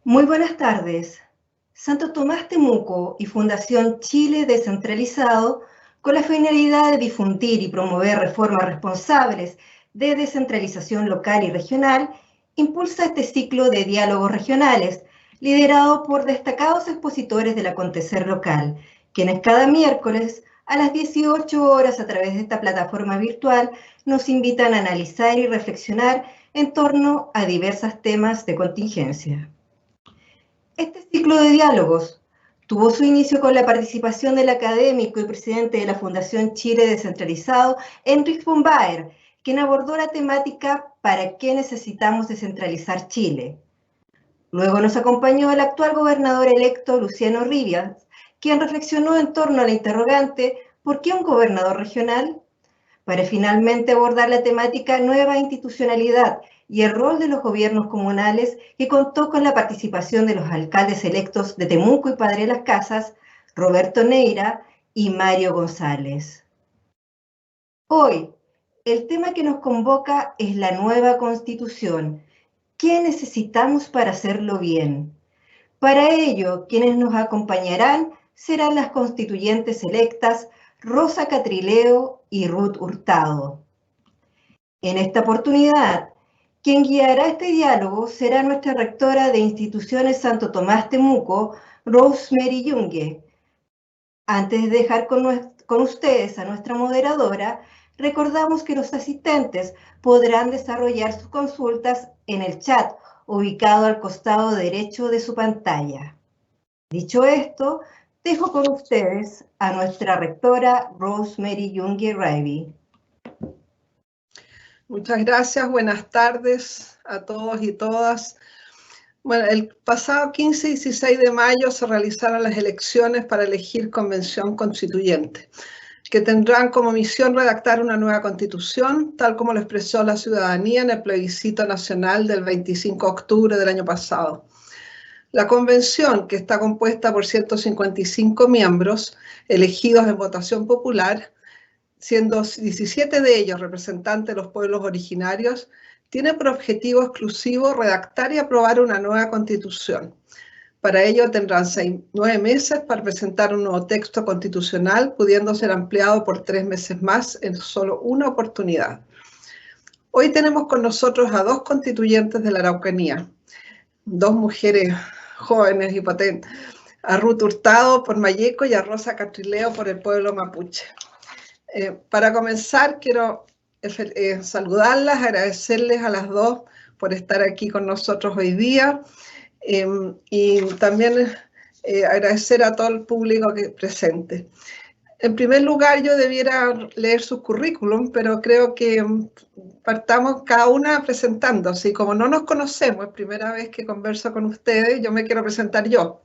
Muy buenas tardes. Santo Tomás Temuco y Fundación Chile Descentralizado, con la finalidad de difundir y promover reformas responsables de descentralización local y regional, impulsa este ciclo de diálogos regionales, liderado por destacados expositores del acontecer local, quienes cada miércoles a las 18 horas a través de esta plataforma virtual nos invitan a analizar y reflexionar en torno a diversos temas de contingencia. Este ciclo de diálogos tuvo su inicio con la participación del académico y presidente de la Fundación Chile Descentralizado, Enric von Baer, quien abordó la temática ¿Para qué necesitamos descentralizar Chile? Luego nos acompañó el actual gobernador electo, Luciano Ribias, quien reflexionó en torno a la interrogante ¿por qué un gobernador regional? Para finalmente abordar la temática nueva institucionalidad y el rol de los gobiernos comunales, que contó con la participación de los alcaldes electos de Temuco y Padre Las Casas, Roberto Neira y Mario González. Hoy, el tema que nos convoca es la nueva Constitución. ¿Qué necesitamos para hacerlo bien? Para ello, quienes nos acompañarán serán las constituyentes electas Rosa Catrileo y Ruth Hurtado. En esta oportunidad, quien guiará este diálogo será nuestra rectora de Instituciones Santo Tomás Temuco, Rosemary Yungue. Antes de dejar con ustedes a nuestra moderadora, recordamos que los asistentes podrán desarrollar sus consultas en el chat ubicado al costado derecho de su pantalla. Dicho esto, dejo con ustedes a nuestra rectora Rosemary Yungue Raby. Muchas gracias, buenas tardes a todos y todas. Bueno, el pasado 15 y 16 de mayo se realizaron las elecciones para elegir convención constituyente, que tendrán como misión redactar una nueva constitución, tal como lo expresó la ciudadanía en el plebiscito nacional del 25 de octubre del año pasado. La convención, que está compuesta por 155 miembros elegidos en votación popular, siendo 17 de ellos representantes de los pueblos originarios, tiene por objetivo exclusivo redactar y aprobar una nueva constitución. Para ello tendrán 9 meses para presentar un nuevo texto constitucional, pudiendo ser ampliado por 3 meses más en solo una oportunidad. Hoy tenemos con nosotros a 2 constituyentes de la Araucanía, 2 mujeres jóvenes y potentes, a Ruth Hurtado por Malleco y a Rosa Catrileo por el pueblo mapuche. Para comenzar, quiero saludarlas, agradecerles a las 2 por estar aquí con nosotros hoy día y también agradecer a todo el público que presente. En primer lugar, yo debiera leer su currículum, pero creo que partamos cada una presentándose. Y como no nos conocemos, es primera vez que converso con ustedes, yo me quiero presentar yo.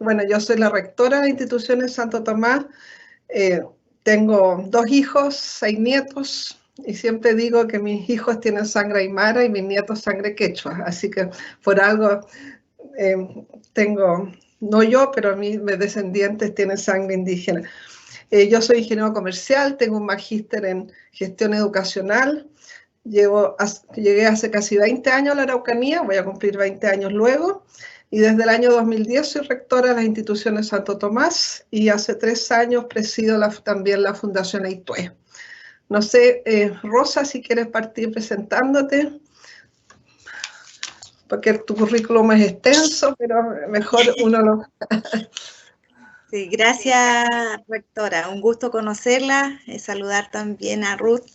Bueno, yo soy la rectora de Instituciones Santo Tomás. Tengo 2 hijos, 6 nietos, y siempre digo que mis hijos tienen sangre aymara y mis nietos sangre quechua, así que por algo tengo, no yo, pero mis descendientes tienen sangre indígena. Yo soy ingeniero comercial, tengo un magíster en gestión educacional, llegué hace casi 20 años a la Araucanía, voy a cumplir 20 años luego, y desde el año 2010 soy rectora de las Instituciones Santo Tomás y hace 3 años presido también la Fundación Aitue. No sé, Rosa, si quieres partir presentándote, porque tu currículum es extenso, pero mejor uno lo... Sí, gracias, rectora. Un gusto conocerla, saludar también a Ruth.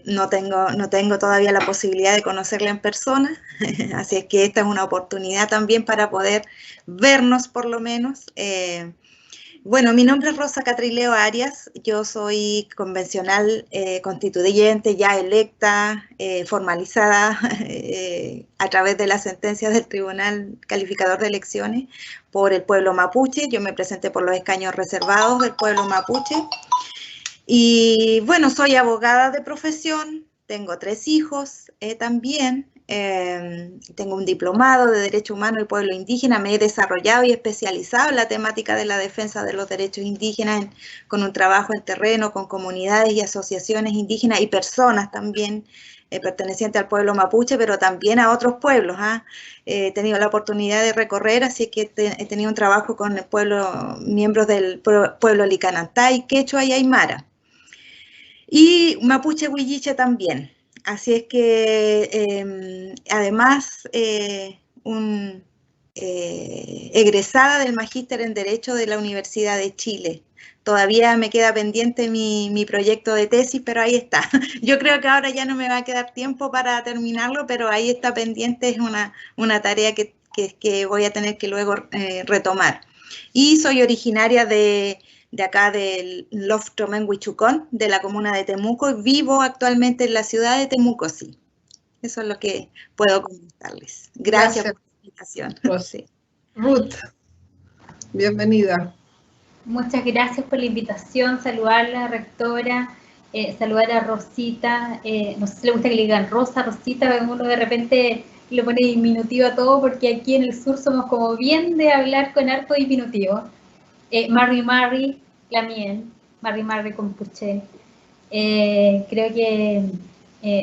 No tengo todavía la posibilidad de conocerla en persona, así es que esta es una oportunidad también para poder vernos por lo menos. Bueno, mi nombre es Rosa Catrileo Arias, yo soy convencional constituyente, ya electa, formalizada a través de las sentencias del Tribunal Calificador de Elecciones por el pueblo mapuche. Yo me presenté por los escaños reservados del pueblo mapuche. Y bueno, soy abogada de profesión, tengo 3 hijos también, tengo un diplomado de Derecho Humano y Pueblo Indígena, me he desarrollado y especializado en la temática de la defensa de los derechos indígenas con un trabajo en terreno, con comunidades y asociaciones indígenas y personas también perteneciente al pueblo mapuche, pero también a otros pueblos. He tenido la oportunidad de recorrer, así que he tenido un trabajo con el pueblo, miembros del pueblo Licanantay, Quechua y Aymara. Y mapuche huilliche también. Así es que, además, egresada del Magíster en Derecho de la Universidad de Chile. Todavía me queda pendiente mi proyecto de tesis, pero ahí está. Yo creo que ahora ya no me va a quedar tiempo para terminarlo, pero ahí está pendiente, es una tarea que voy a tener que luego retomar. Y soy originaria de acá del Loftomen Huichucón, de la comuna de Temuco, y vivo actualmente en la ciudad de Temuco, sí. Eso es lo que puedo comentarles. Gracias por la invitación. Sí. Ruth, bienvenida. Muchas gracias por la invitación, saludar a la rectora, saludar a Rosita, no sé si le gusta que le digan Rosa, Rosita, uno de repente lo pone diminutivo a todo porque aquí en el sur somos como bien de hablar con harto diminutivo. Marri, la mien, Marri con creo que,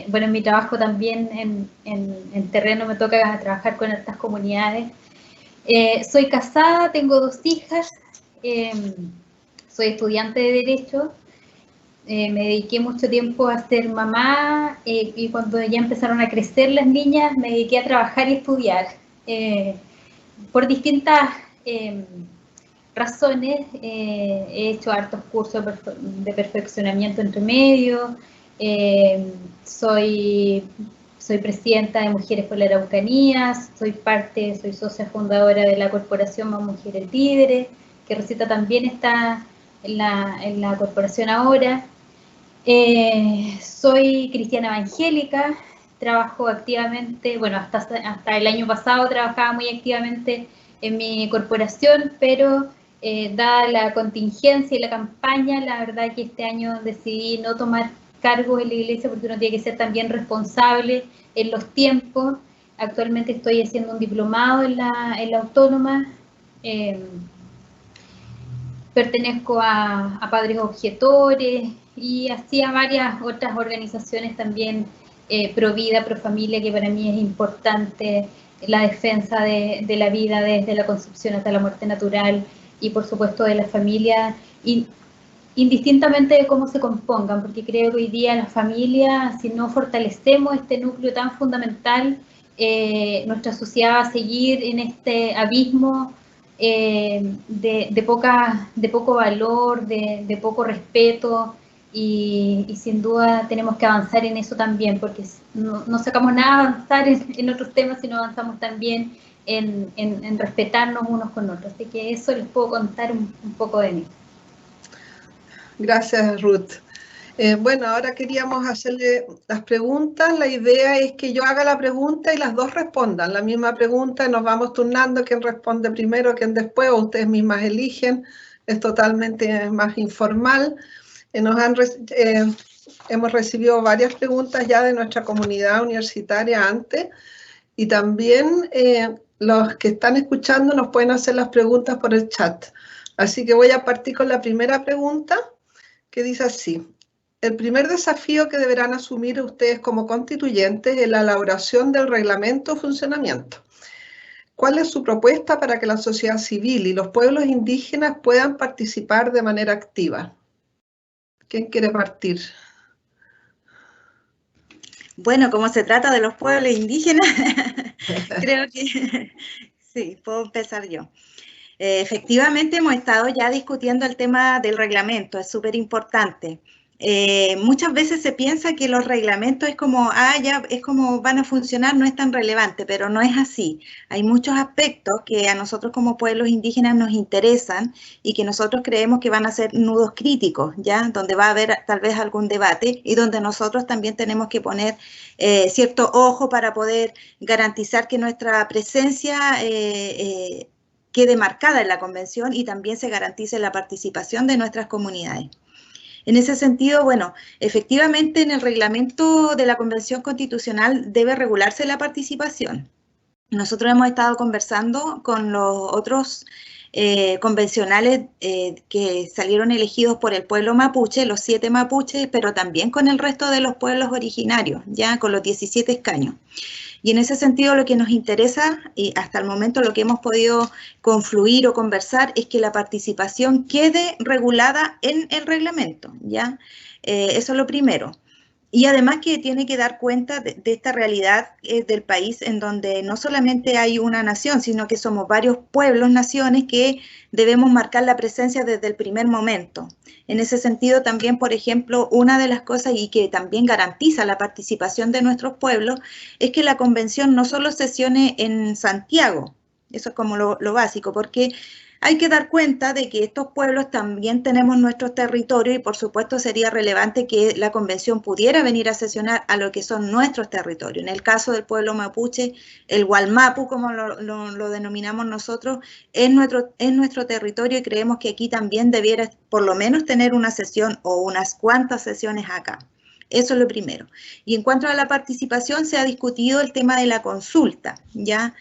bueno, en mi trabajo también en terreno me toca trabajar con estas comunidades. Soy casada, tengo 2 hijas, soy estudiante de Derecho, me dediqué mucho tiempo a ser mamá y cuando ya empezaron a crecer las niñas me dediqué a trabajar y estudiar por distintas razones. He hecho hartos cursos de perfeccionamiento entre medio, soy presidenta de Mujeres por la Araucanía, soy socia fundadora de la corporación Más Mujeres Líderes, que Rosita también está en la corporación ahora. Soy cristiana evangélica, trabajo activamente, bueno, hasta el año pasado trabajaba muy activamente en mi corporación, pero dada la contingencia y la campaña, la verdad que este año decidí no tomar cargos en la iglesia porque uno tiene que ser también responsable en los tiempos. Actualmente estoy haciendo un diplomado en la Autónoma. Pertenezco a Padres Objetores y así a varias otras organizaciones también, pro vida, pro familia, que para mí es importante la defensa de la vida desde la concepción hasta la muerte natural y por supuesto de la familia, indistintamente de cómo se compongan, porque creo que hoy día la familia, si no fortalecemos este núcleo tan fundamental, nuestra sociedad va a seguir en este abismo de poco valor, de poco respeto, y sin duda tenemos que avanzar en eso también, porque no sacamos nada avanzar en otros temas si no avanzamos también en respetarnos unos con otros. Así que eso les puedo contar un poco de mí. Gracias, Ruth. Bueno, ahora queríamos hacerle las preguntas. La idea es que yo haga la pregunta y las dos respondan la misma pregunta y nos vamos turnando quién responde primero, quién después, o ustedes mismas eligen. Es totalmente más informal. Hemos recibido varias preguntas ya de nuestra comunidad universitaria antes y también los que están escuchando nos pueden hacer las preguntas por el chat. Así que voy a partir con la primera pregunta, que dice así: el primer desafío que deberán asumir ustedes como constituyentes es la elaboración del reglamento de funcionamiento. ¿Cuál es su propuesta para que la sociedad civil y los pueblos indígenas puedan participar de manera activa? ¿Quién quiere partir? Bueno, como se trata de los pueblos indígenas, creo que sí, puedo empezar yo. Efectivamente, hemos estado ya discutiendo el tema del reglamento, es súper importante. Muchas veces se piensa que los reglamentos es como, ya es como van a funcionar, no es tan relevante, pero no es así. Hay muchos aspectos que a nosotros como pueblos indígenas nos interesan y que nosotros creemos que van a ser nudos críticos, ¿ya? Donde va a haber tal vez algún debate y donde nosotros también tenemos que poner cierto ojo para poder garantizar que nuestra presencia quede marcada en la convención y también se garantice la participación de nuestras comunidades. En ese sentido, bueno, efectivamente en el reglamento de la Convención Constitucional debe regularse la participación. Nosotros hemos estado conversando con los otros convencionales que salieron elegidos por el pueblo mapuche, los 7 mapuches, pero también con el resto de los pueblos originarios, ya con los 17 escaños. Y en ese sentido lo que nos interesa, y hasta el momento lo que hemos podido confluir o conversar, es que la participación quede regulada en el reglamento, ¿ya? Eso es lo primero. Y además que tiene que dar cuenta de esta realidad del país en donde no solamente hay una nación, sino que somos varios pueblos, naciones que debemos marcar la presencia desde el primer momento. En ese sentido también, por ejemplo, una de las cosas y que también garantiza la participación de nuestros pueblos es que la convención no solo sesione en Santiago, eso es como lo básico, porque hay que dar cuenta de que estos pueblos también tenemos nuestros territorios y por supuesto sería relevante que la convención pudiera venir a sesionar a lo que son nuestros territorios. En el caso del pueblo mapuche, el Gualmapu, como lo denominamos nosotros, es nuestro territorio y creemos que aquí también debiera por lo menos tener una sesión o unas cuantas sesiones acá. Eso es lo primero. Y en cuanto a la participación, se ha discutido el tema de la consulta, ¿ya?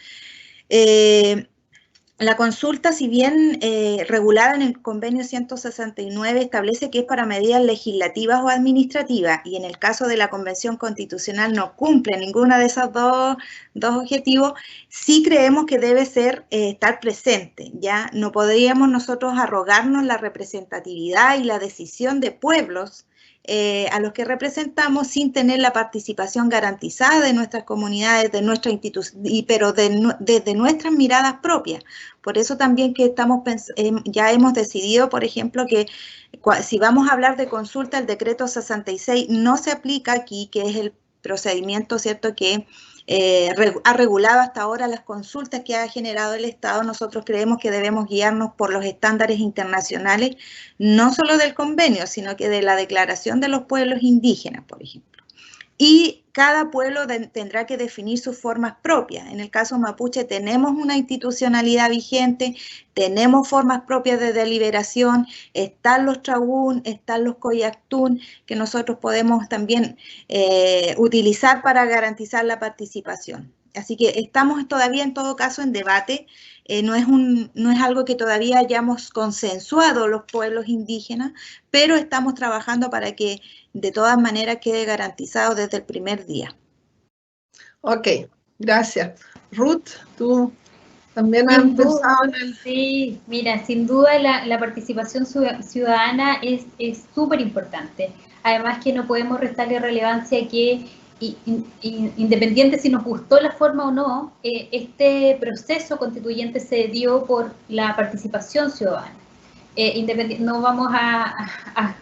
La consulta, si bien regulada en el convenio 169, establece que es para medidas legislativas o administrativas, y en el caso de la Convención Constitucional no cumple ninguna de esos dos objetivos, sí creemos que debe ser estar presente, ¿ya? No podríamos nosotros arrogarnos la representatividad y la decisión de pueblos a los que representamos sin tener la participación garantizada de nuestras comunidades, de nuestra institución, pero desde nuestras miradas propias. Por eso también que ya hemos decidido, por ejemplo, que si vamos a hablar de consulta, el decreto 66 no se aplica aquí, que es el procedimiento, ¿cierto?, que ha regulado hasta ahora las consultas que ha generado el Estado. Nosotros creemos que debemos guiarnos por los estándares internacionales, no solo del convenio, sino que de la Declaración de los Pueblos Indígenas, por ejemplo. Y cada pueblo tendrá que definir sus formas propias. En el caso mapuche tenemos una institucionalidad vigente, tenemos formas propias de deliberación, están los tragún, están los coyactún, que nosotros podemos también utilizar para garantizar la participación. Así que estamos todavía en todo caso en debate, no es algo que todavía hayamos consensuado los pueblos indígenas, pero estamos trabajando para que de todas maneras quede garantizado desde el primer día. Ok, gracias. Ruth, tú también has pensado en el... Sí, mira, sin duda la participación ciudadana es súper importante. Además que no podemos restarle relevancia que independiente si nos gustó la forma o no, este proceso constituyente se dio por la participación ciudadana. No vamos a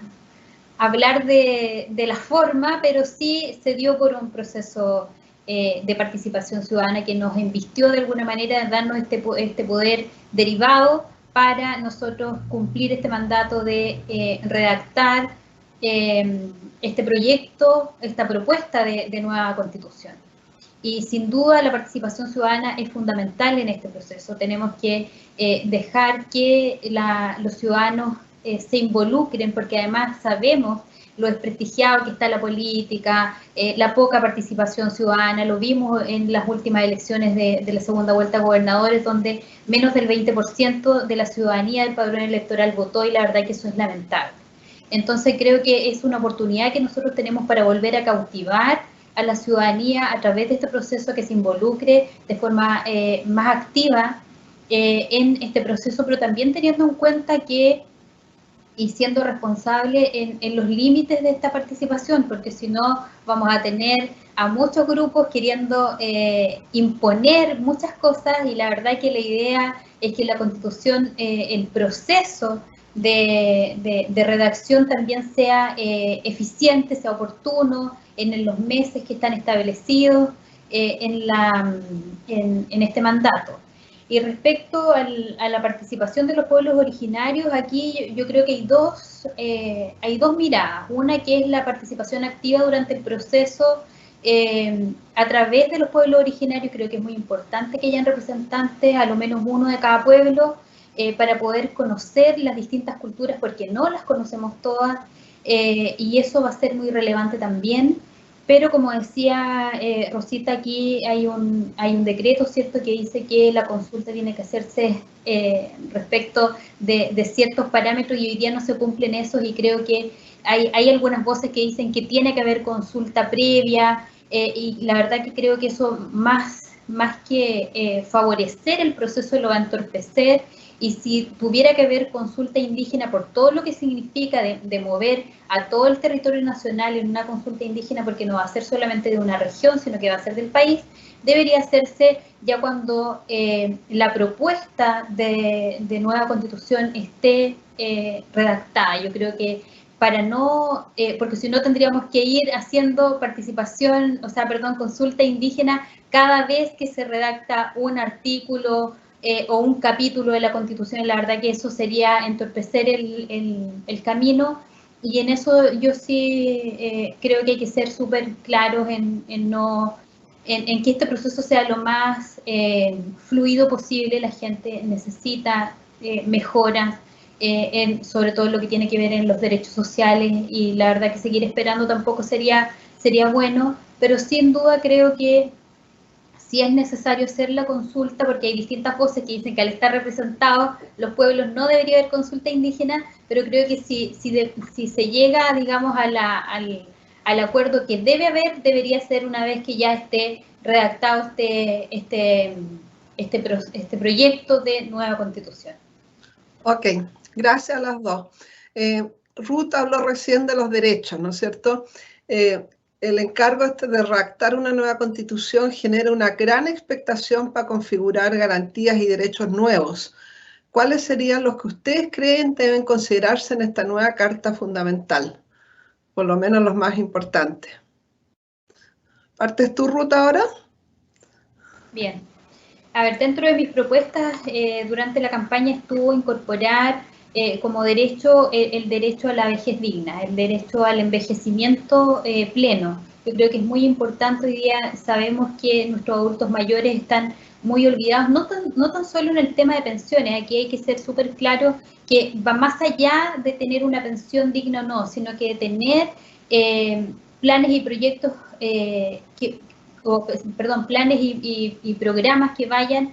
hablar de la forma, pero sí se dio por un proceso de participación ciudadana que nos invistió de alguna manera en darnos este poder derivado para nosotros cumplir este mandato de redactar este proyecto, esta propuesta de nueva constitución. Y sin duda la participación ciudadana es fundamental en este proceso. Tenemos que dejar que los ciudadanos se involucren, porque además sabemos lo desprestigiado que está la política, la poca participación ciudadana. Lo vimos en las últimas elecciones de la segunda vuelta a gobernadores, donde menos del 20% de la ciudadanía del padrón electoral votó, y la verdad que eso es lamentable. Entonces creo que es una oportunidad que nosotros tenemos para volver a cautivar a la ciudadanía a través de este proceso, que se involucre de forma más activa en este proceso, pero también teniendo en cuenta que, y siendo responsable en los límites de esta participación, porque si no vamos a tener a muchos grupos queriendo imponer muchas cosas, y la verdad que la idea es que la Constitución, el proceso de redacción también sea eficiente, sea oportuno, en los meses que están establecidos en este mandato. Y respecto a la participación de los pueblos originarios, aquí yo creo que hay dos miradas. Una que es la participación activa durante el proceso a través de los pueblos originarios. Creo que es muy importante que hayan representantes, a lo menos uno de cada pueblo, para poder conocer las distintas culturas, porque no las conocemos todas, y eso va a ser muy relevante también. Pero como decía Rosita, aquí hay un decreto, ¿cierto?, que dice que la consulta tiene que hacerse respecto de ciertos parámetros y hoy día no se cumplen esos y creo que hay algunas voces que dicen que tiene que haber consulta previa y la verdad que creo que eso más que favorecer el proceso lo va a entorpecer. Y si tuviera que haber consulta indígena por todo lo que significa de mover a todo el territorio nacional en una consulta indígena, porque no va a ser solamente de una región, sino que va a ser del país, debería hacerse ya cuando la propuesta de nueva constitución esté redactada. Yo creo que para no, porque si no tendríamos que ir haciendo consulta indígena cada vez que se redacta un artículo o un capítulo de la Constitución. La verdad que eso sería entorpecer el camino y en eso yo sí creo que hay que ser súper claros en que este proceso sea lo más fluido posible. La gente necesita mejoras, sobre todo lo que tiene que ver en los derechos sociales y la verdad que seguir esperando tampoco sería bueno, pero sin duda creo que sí es necesario hacer la consulta porque hay distintas voces que dicen que al estar representados los pueblos no debería haber consulta indígena, pero creo que si se llega, digamos, al acuerdo que debe haber, debería ser una vez que ya esté redactado este proyecto de nueva constitución. Ok, gracias a las dos. Ruth habló recién de los derechos, ¿no es cierto? El encargo de redactar una nueva constitución genera una gran expectación para configurar garantías y derechos nuevos. ¿Cuáles serían los que ustedes creen deben considerarse en esta nueva Carta Fundamental? Por lo menos los más importantes. ¿Partes tú, Ruth, ahora? Bien. A ver, dentro de mis propuestas durante la campaña estuvo incorporar como derecho el derecho a la vejez digna, el derecho al envejecimiento pleno. Yo creo que es muy importante. Hoy día sabemos que nuestros adultos mayores están muy olvidados, no tan solo en el tema de pensiones. Aquí hay que ser súper claro que va más allá de tener una pensión digna o no, sino que de tener planes y proyectos planes y programas que vayan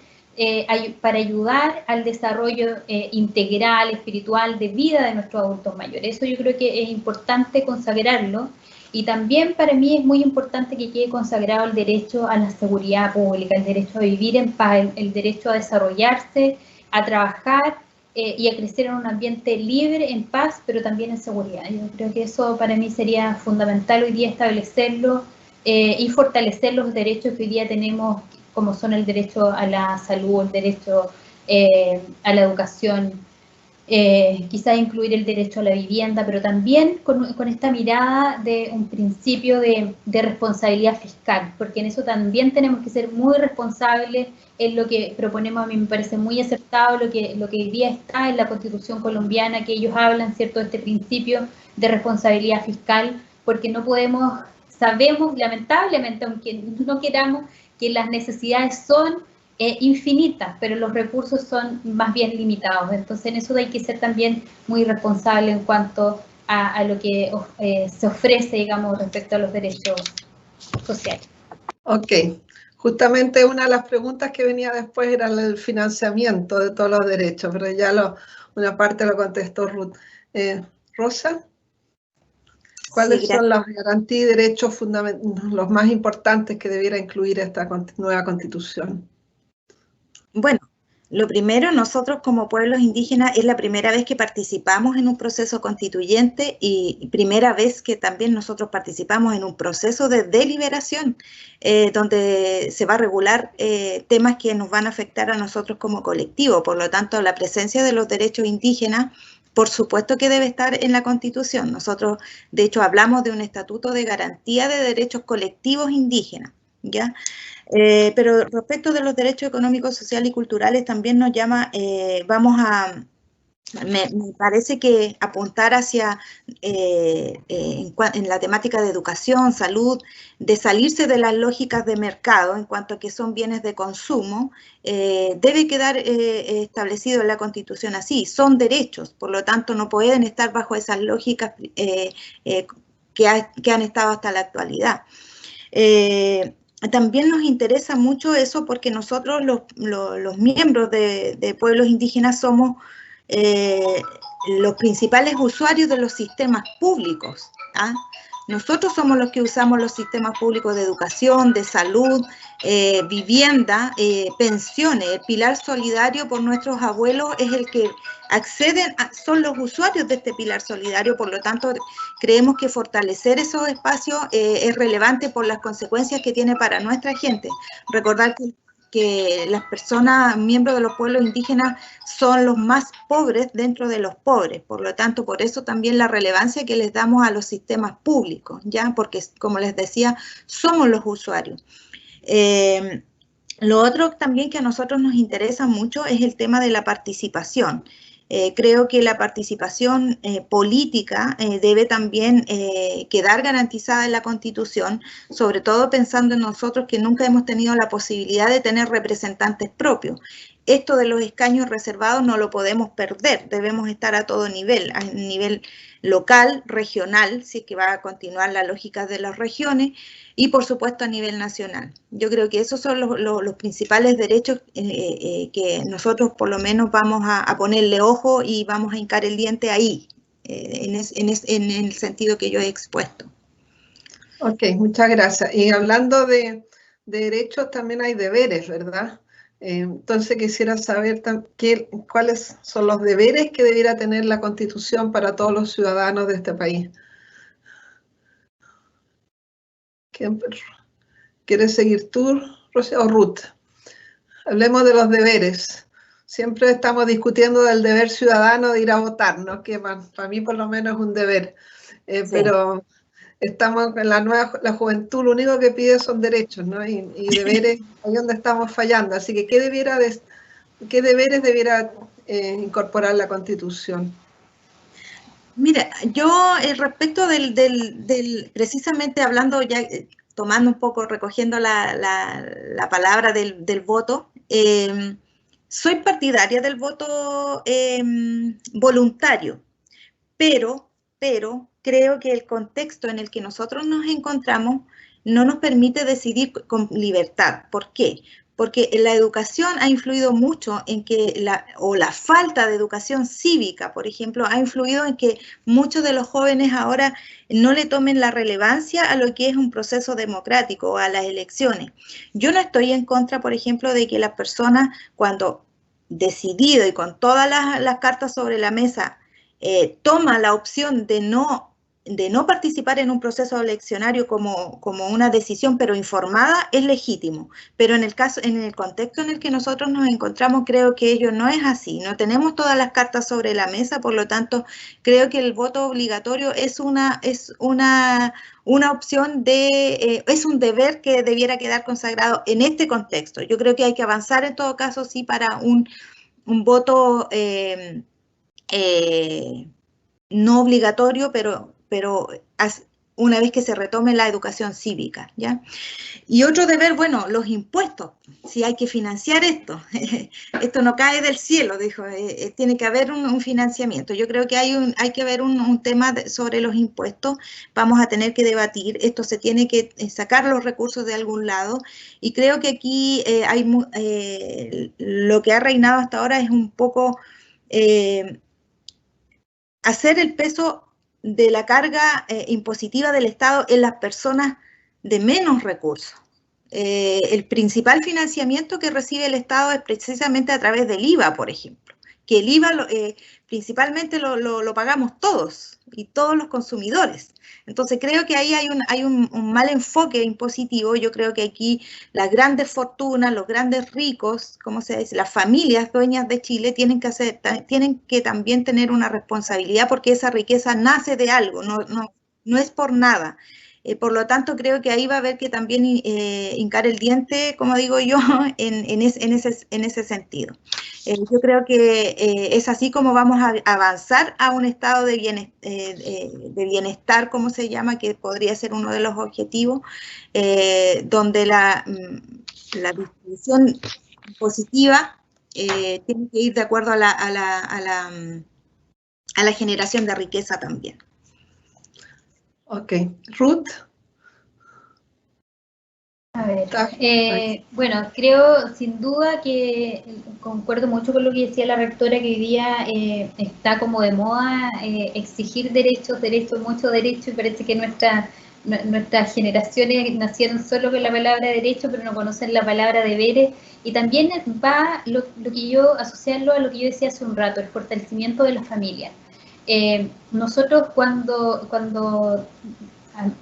para ayudar al desarrollo integral, espiritual, de vida de nuestros adultos mayores. Eso yo creo que es importante consagrarlo. Y también para mí es muy importante que quede consagrado el derecho a la seguridad pública, el derecho a vivir en paz, el derecho a desarrollarse, a trabajar y a crecer en un ambiente libre, en paz, pero también en seguridad. Yo creo que eso para mí sería fundamental hoy día establecerlo y fortalecer los derechos que hoy día tenemos, como son el derecho a la salud, el derecho a la educación, quizás incluir el derecho a la vivienda, pero también con esta mirada de un principio de responsabilidad fiscal, porque en eso también tenemos que ser muy responsables. En lo que proponemos, a mí me parece muy acertado lo que hoy día está en la Constitución colombiana, que ellos hablan, ¿cierto?, de este principio de responsabilidad fiscal, porque no podemos, sabemos lamentablemente, aunque no queramos, que las necesidades son infinitas, pero los recursos son más bien limitados. Entonces en eso hay que ser también muy responsable en cuanto a lo que se ofrece, digamos, respecto a los derechos sociales. Ok, justamente una de las preguntas que venía después era el financiamiento de todos los derechos, pero ya una parte lo contestó Ruth. Rosa, ¿cuáles son las garantías y derechos los más importantes que debiera incluir esta nueva constitución? Bueno, lo primero, nosotros como pueblos indígenas es la primera vez que participamos en un proceso constituyente y primera vez que también nosotros participamos en un proceso de deliberación donde se va a regular temas que nos van a afectar a nosotros como colectivo. Por lo tanto, la presencia de los derechos indígenas, por supuesto que debe estar en la Constitución. Nosotros, de hecho, hablamos de un estatuto de garantía de derechos colectivos indígenas, ¿ya? Pero respecto de los derechos económicos, sociales y culturales también nos llama, me parece que apuntar hacia, en la temática de educación, salud, de salirse de las lógicas de mercado en cuanto a que son bienes de consumo, debe quedar establecido en la Constitución así, son derechos, por lo tanto no pueden estar bajo esas lógicas que han estado hasta la actualidad. También nos interesa mucho eso porque nosotros los miembros de pueblos indígenas somos los principales usuarios de los sistemas públicos. ¿Ah? Nosotros somos los que usamos los sistemas públicos de educación, de salud, vivienda, pensiones. El pilar solidario por nuestros abuelos es el que acceden, son los usuarios de este pilar solidario, por lo tanto creemos que fortalecer esos espacios es relevante por las consecuencias que tiene para nuestra gente. Recordar que las personas, miembros de los pueblos indígenas, son los más pobres dentro de los pobres. Por lo tanto, por eso también la relevancia que les damos a los sistemas públicos, ¿ya? Porque, como les decía, somos los usuarios. Lo otro también que a nosotros nos interesa mucho es el tema de la participación. Creo que la participación política debe también quedar garantizada en la Constitución, sobre todo pensando en nosotros que nunca hemos tenido la posibilidad de tener representantes propios. Esto de los escaños reservados no lo podemos perder, debemos estar a todo nivel, a nivel local, regional, si es que va a continuar la lógica de las regiones, y por supuesto a nivel nacional. Yo creo que esos son los principales derechos que nosotros por lo menos vamos a ponerle ojo y vamos a hincar el diente ahí, en el sentido que yo he expuesto. Ok, muchas gracias. Y hablando de derechos, también hay deberes, ¿verdad? Entonces quisiera saber cuáles son los deberes que debiera tener la Constitución para todos los ciudadanos de este país. ¿Quién quieres seguir tú, Rocío, o Ruth? Hablemos de los deberes. Siempre estamos discutiendo del deber ciudadano de ir a votar, ¿no? Que para mí por lo menos es un deber. Sí. Pero estamos en la juventud, lo único que pide son derechos, ¿no? Y deberes, ahí donde estamos fallando. Así que, ¿qué deberes debiera incorporar la Constitución? Mira, yo respecto precisamente hablando, ya tomando un poco, recogiendo la palabra del voto, soy partidaria del voto voluntario, pero creo que el contexto en el que nosotros nos encontramos no nos permite decidir con libertad. ¿Por qué? Porque la educación ha influido mucho en que la falta de educación cívica, por ejemplo, ha influido en que muchos de los jóvenes ahora no le tomen la relevancia a lo que es un proceso democrático o a las elecciones. Yo no estoy en contra, por ejemplo, de que las personas, cuando decidido y con todas las cartas sobre la mesa, toma la opción de no participar en un proceso eleccionario como una decisión, pero informada, es legítimo. Pero en el contexto en el que nosotros nos encontramos, creo que ello no es así. No tenemos todas las cartas sobre la mesa, por lo tanto, creo que el voto obligatorio es una opción es un deber que debiera quedar consagrado en este contexto. Yo creo que hay que avanzar en todo caso, sí, para un voto no obligatorio, pero una vez que se retome la educación cívica, ¿ya? Y otro deber, bueno, los impuestos, si hay que financiar esto, esto no cae del cielo, dijo, tiene que haber un financiamiento. Yo creo que hay que ver un tema sobre los impuestos, vamos a tener que debatir, esto se tiene que sacar los recursos de algún lado, y creo que aquí lo que ha reinado hasta ahora es un poco hacer el peso de la carga impositiva del Estado en las personas de menos recursos. El principal financiamiento que recibe el Estado es precisamente a través del IVA, por ejemplo, que el IVA principalmente lo pagamos todos y todos los consumidores. Entonces creo que ahí hay un mal enfoque impositivo. Yo creo que aquí las grandes fortunas, los grandes ricos, ¿cómo se dice? Las familias dueñas de Chile tienen que también tener una responsabilidad porque esa riqueza nace de algo, no es por nada. Por lo tanto, creo que ahí va a haber que también hincar el diente, como digo yo, en ese sentido. Yo creo que es así como vamos a avanzar a un estado de bienestar, como se llama, que podría ser uno de los objetivos, donde la distribución positiva tiene que ir de acuerdo a la generación de riqueza también. Ok. Ruth. A ver, bueno, creo sin duda que concuerdo mucho con lo que decía la rectora, que hoy día está como de moda exigir derechos, mucho derecho, y parece que nuestras generaciones nacieron solo con la palabra derecho, pero no conocen la palabra deberes, y también va lo que yo, asociarlo a lo que yo decía hace un rato, el fortalecimiento de la familia. Nosotros cuando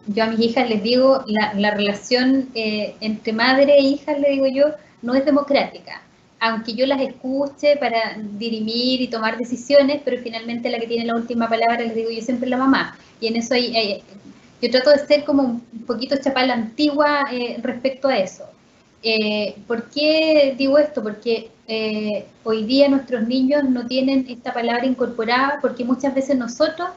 yo a mis hijas les digo, la relación entre madre e hija, le digo yo, no es democrática. Aunque yo las escuche para dirimir y tomar decisiones, pero finalmente la que tiene la última palabra, les digo yo siempre, la mamá. Y en eso yo trato de ser como un poquito chapala antigua respecto a eso. ¿Por qué digo esto? Porque hoy día nuestros niños no tienen esta palabra incorporada, porque muchas veces nosotros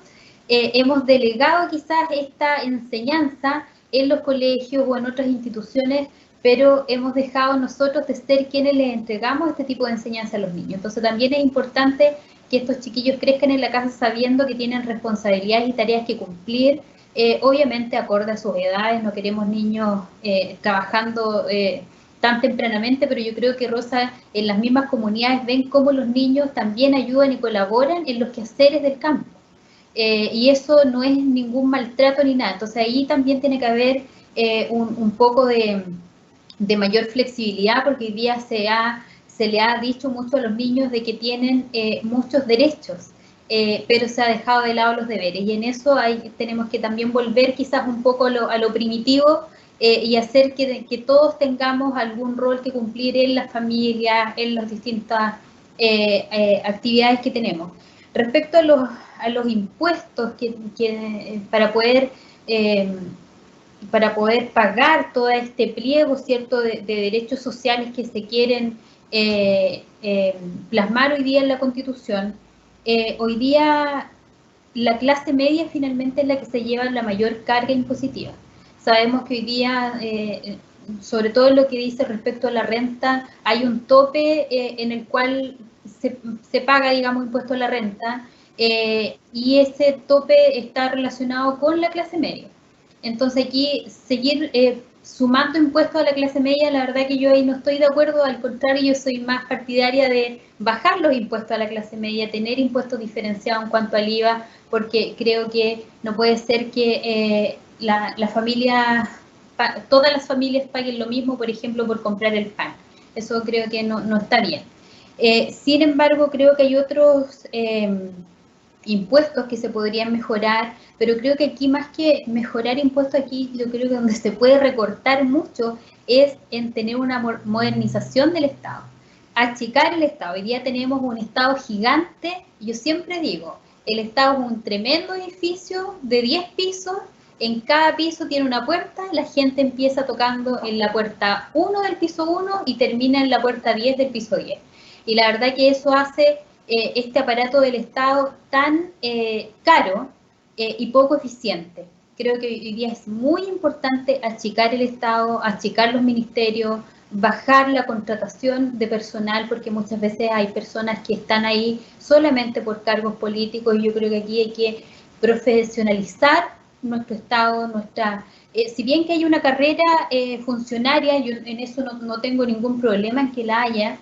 hemos delegado quizás esta enseñanza en los colegios o en otras instituciones, pero hemos dejado nosotros de ser quienes les entregamos este tipo de enseñanza a los niños. Entonces también es importante que estos chiquillos crezcan en la casa sabiendo que tienen responsabilidades y tareas que cumplir, obviamente acorde a sus edades. No queremos niños trabajando tan tempranamente, pero yo creo que, Rosa, en las mismas comunidades ven cómo los niños también ayudan y colaboran en los quehaceres del campo. Y eso no es ningún maltrato ni nada. Entonces ahí también tiene que haber un poco de mayor flexibilidad, porque hoy día se le ha dicho mucho a los niños de que tienen muchos derechos, pero se ha dejado de lado los deberes, y en eso tenemos que también volver quizás un poco a lo primitivo y hacer que todos tengamos algún rol que cumplir en las familias, en las distintas actividades que tenemos. Respecto a los impuestos para poder pagar todo este pliego, ¿cierto?, de derechos sociales que se quieren plasmar hoy día en la Constitución, hoy día la clase media finalmente es la que se lleva la mayor carga impositiva. Sabemos que hoy día, sobre todo en lo que dice respecto a la renta, hay un tope en el cual se paga, digamos, impuesto a la renta, y ese tope está relacionado con la clase media. Entonces aquí seguir sumando impuestos a la clase media, la verdad que yo ahí no estoy de acuerdo. Al contrario, yo soy más partidaria de bajar los impuestos a la clase media, tener impuestos diferenciados en cuanto al IVA, porque creo que no puede ser que todas las familias paguen lo mismo, por ejemplo, por comprar el pan. Eso creo que no está bien. Sin embargo, creo que hay otros impuestos que se podrían mejorar, pero creo que aquí, más que mejorar impuestos, aquí yo creo que donde se puede recortar mucho es en tener una modernización del Estado, achicar el Estado. Hoy día tenemos un Estado gigante. Yo siempre digo, el Estado es un tremendo edificio de 10 pisos, en cada piso tiene una puerta, la gente empieza tocando en la puerta 1 del piso 1 y termina en la puerta 10 del piso 10. Y la verdad que eso hace este aparato del Estado tan caro y poco eficiente. Creo que hoy día es muy importante achicar el Estado, achicar los ministerios, bajar la contratación de personal, porque muchas veces hay personas que están ahí solamente por cargos políticos, y yo creo que aquí hay que profesionalizar nuestro Estado, si bien que hay una carrera funcionaria, yo en eso no tengo ningún problema en que la haya,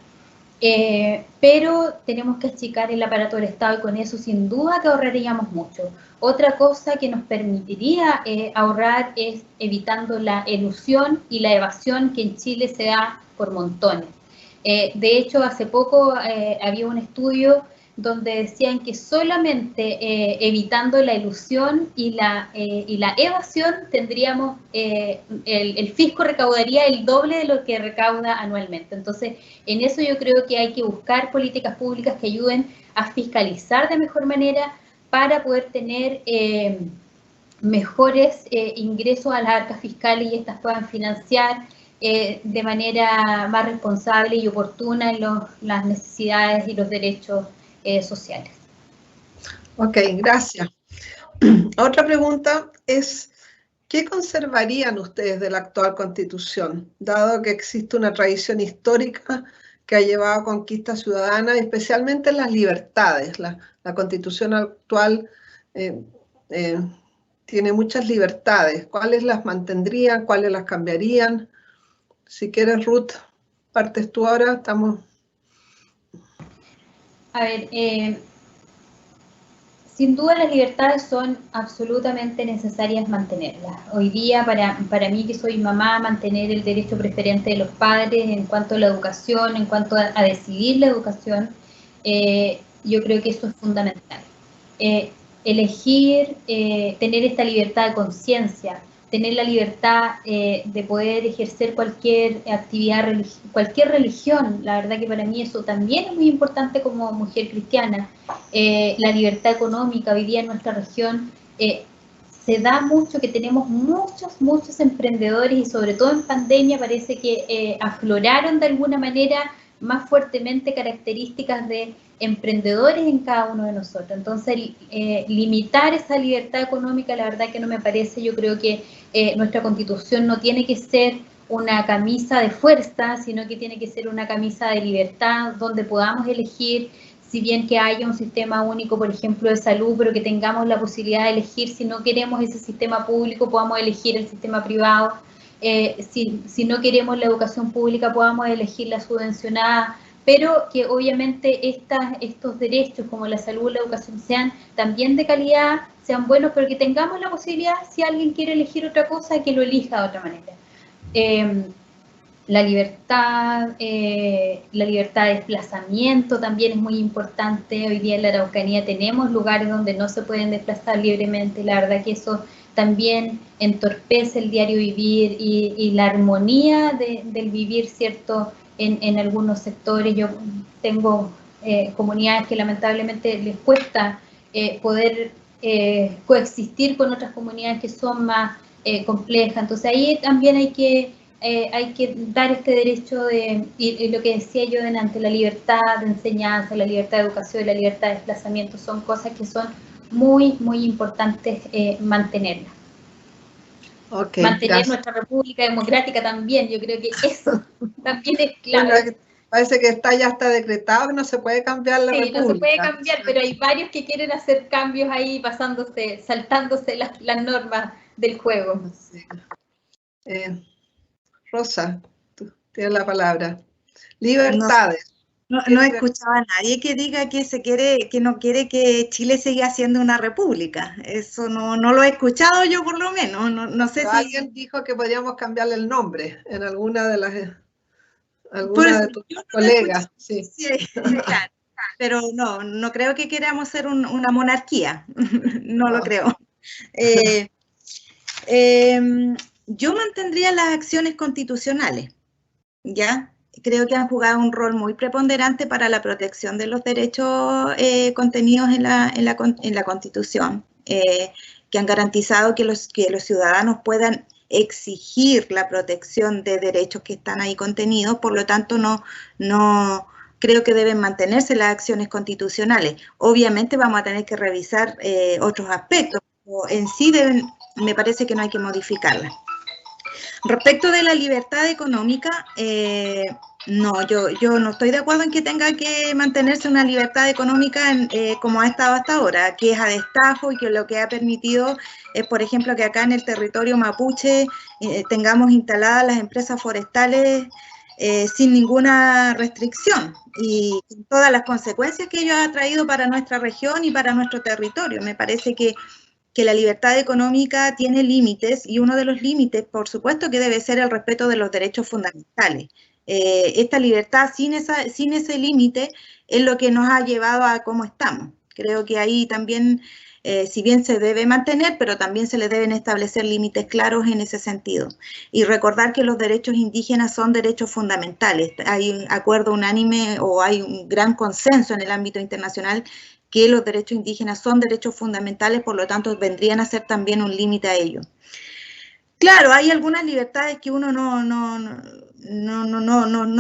pero tenemos que achicar el aparato del Estado, y con eso sin duda que ahorraríamos mucho. Otra cosa que nos permitiría ahorrar es evitando la elusión y la evasión que en Chile se da por montones. De hecho, hace poco había un estudio donde decían que solamente evitando la elusión y la evasión tendríamos, el fisco recaudaría el doble de lo que recauda anualmente. Entonces, en eso yo creo que hay que buscar políticas públicas que ayuden a fiscalizar de mejor manera para poder tener mejores ingresos a las arcas fiscales, y estas puedan financiar de manera más responsable y oportuna en las necesidades y los derechos sociales. Ok, gracias. Otra pregunta es, ¿qué conservarían ustedes de la actual Constitución, dado que existe una tradición histórica que ha llevado a conquistas ciudadanas, especialmente en las libertades? La Constitución actual tiene muchas libertades. ¿Cuáles las mantendrían? ¿Cuáles las cambiarían? Si quieres, Ruth, partes tú ahora. Estamos... A ver, sin duda las libertades son absolutamente necesarias mantenerlas. Hoy día, para mí que soy mamá, mantener el derecho preferente de los padres en cuanto a la educación, en cuanto a decidir la educación, yo creo que eso es fundamental. Elegir, tener esta libertad de conciencia, tener la libertad de poder ejercer cualquier actividad, cualquier religión. La verdad que para mí eso también es muy importante como mujer cristiana. La libertad económica hoy día en nuestra región se da mucho, que tenemos muchos emprendedores y sobre todo en pandemia parece que afloraron de alguna manera más fuertemente características de emprendedores en cada uno de nosotros. Entonces, limitar esa libertad económica, la verdad que no me parece. Yo creo que nuestra Constitución no tiene que ser una camisa de fuerza, sino que tiene que ser una camisa de libertad, donde podamos elegir, si bien que haya un sistema único, por ejemplo, de salud, pero que tengamos la posibilidad de elegir, si no queremos ese sistema público, podamos elegir el sistema privado. Si no queremos la educación pública, podamos elegir la subvencionada, pero que obviamente estos derechos como la salud y la educación sean también de calidad, sean buenos, pero que tengamos la posibilidad, si alguien quiere elegir otra cosa, que lo elija de otra manera. La libertad de desplazamiento también es muy importante. Hoy día en la Araucanía tenemos lugares donde no se pueden desplazar libremente. La verdad que eso también entorpece el diario vivir y la armonía del vivir, ¿cierto?, en algunos sectores. Yo tengo comunidades que lamentablemente les cuesta poder coexistir con otras comunidades que son más complejas. Entonces ahí también hay que dar este derecho y lo que decía yo delante, la libertad de enseñanza, la libertad de educación y la libertad de desplazamiento son cosas que son muy importantes mantenerlas. Okay, mantener gracias. nuestra república democrática también, yo creo que eso también es clave. Bueno, parece que ya está decretado que no se puede cambiar la república. No se puede cambiar, pero hay varios que quieren hacer cambios ahí, saltándose las normas del juego. Sí. Rosa, tú tienes la palabra. Libertades. No he escuchado a nadie que diga que no quiere que Chile siga siendo una república. Eso no lo he escuchado yo, por lo menos. No sé si alguien dijo que podríamos cambiarle el nombre en alguna de tus colegas. Sí, claro. Pero no creo que queramos ser una monarquía. No lo creo. Yo mantendría las acciones constitucionales, ¿ya? Creo que han jugado un rol muy preponderante para la protección de los derechos contenidos en la Constitución, que han garantizado que los ciudadanos puedan exigir la protección de derechos que están ahí contenidos. Por lo tanto, no creo que deben mantenerse las acciones constitucionales. Obviamente vamos a tener que revisar otros aspectos, pero en sí me parece que no hay que modificarlas. Respecto de la libertad económica, yo no estoy de acuerdo en que tenga que mantenerse una libertad económica como ha estado hasta ahora, que es a destajo y que lo que ha permitido es, por ejemplo, que acá en el territorio mapuche tengamos instaladas las empresas forestales sin ninguna restricción y con todas las consecuencias que ello ha traído para nuestra región y para nuestro territorio. Me parece que la libertad económica tiene límites y uno de los límites, por supuesto, que debe ser el respeto de los derechos fundamentales. Esta libertad sin ese límite es lo que nos ha llevado a cómo estamos. Creo que ahí también, si bien se debe mantener, pero también se le deben establecer límites claros en ese sentido. Y recordar que los derechos indígenas son derechos fundamentales. Hay un acuerdo unánime o hay un gran consenso en el ámbito internacional que los derechos indígenas son derechos fundamentales, por lo tanto vendrían a ser también un límite a ello. Claro, hay algunas libertades que uno no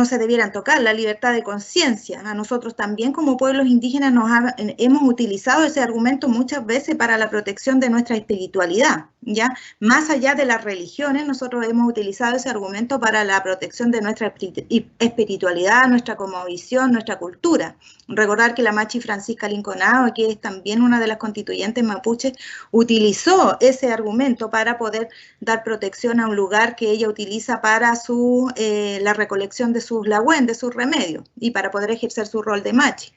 se debieran tocar, la libertad de conciencia. A nosotros también como pueblos indígenas hemos utilizado ese argumento muchas veces para la protección de nuestra espiritualidad. ¿ya? Más allá de las religiones, nosotros hemos utilizado ese argumento para la protección de nuestra espiritualidad, nuestra cosmovisión, nuestra cultura. Recordar que la Machi Francisca Linconao, que es también una de las constituyentes mapuches, utilizó ese argumento para poder dar protección a un lugar que ella utiliza para la recolección de sus lagüen, de sus remedios, y para poder ejercer su rol de Machi.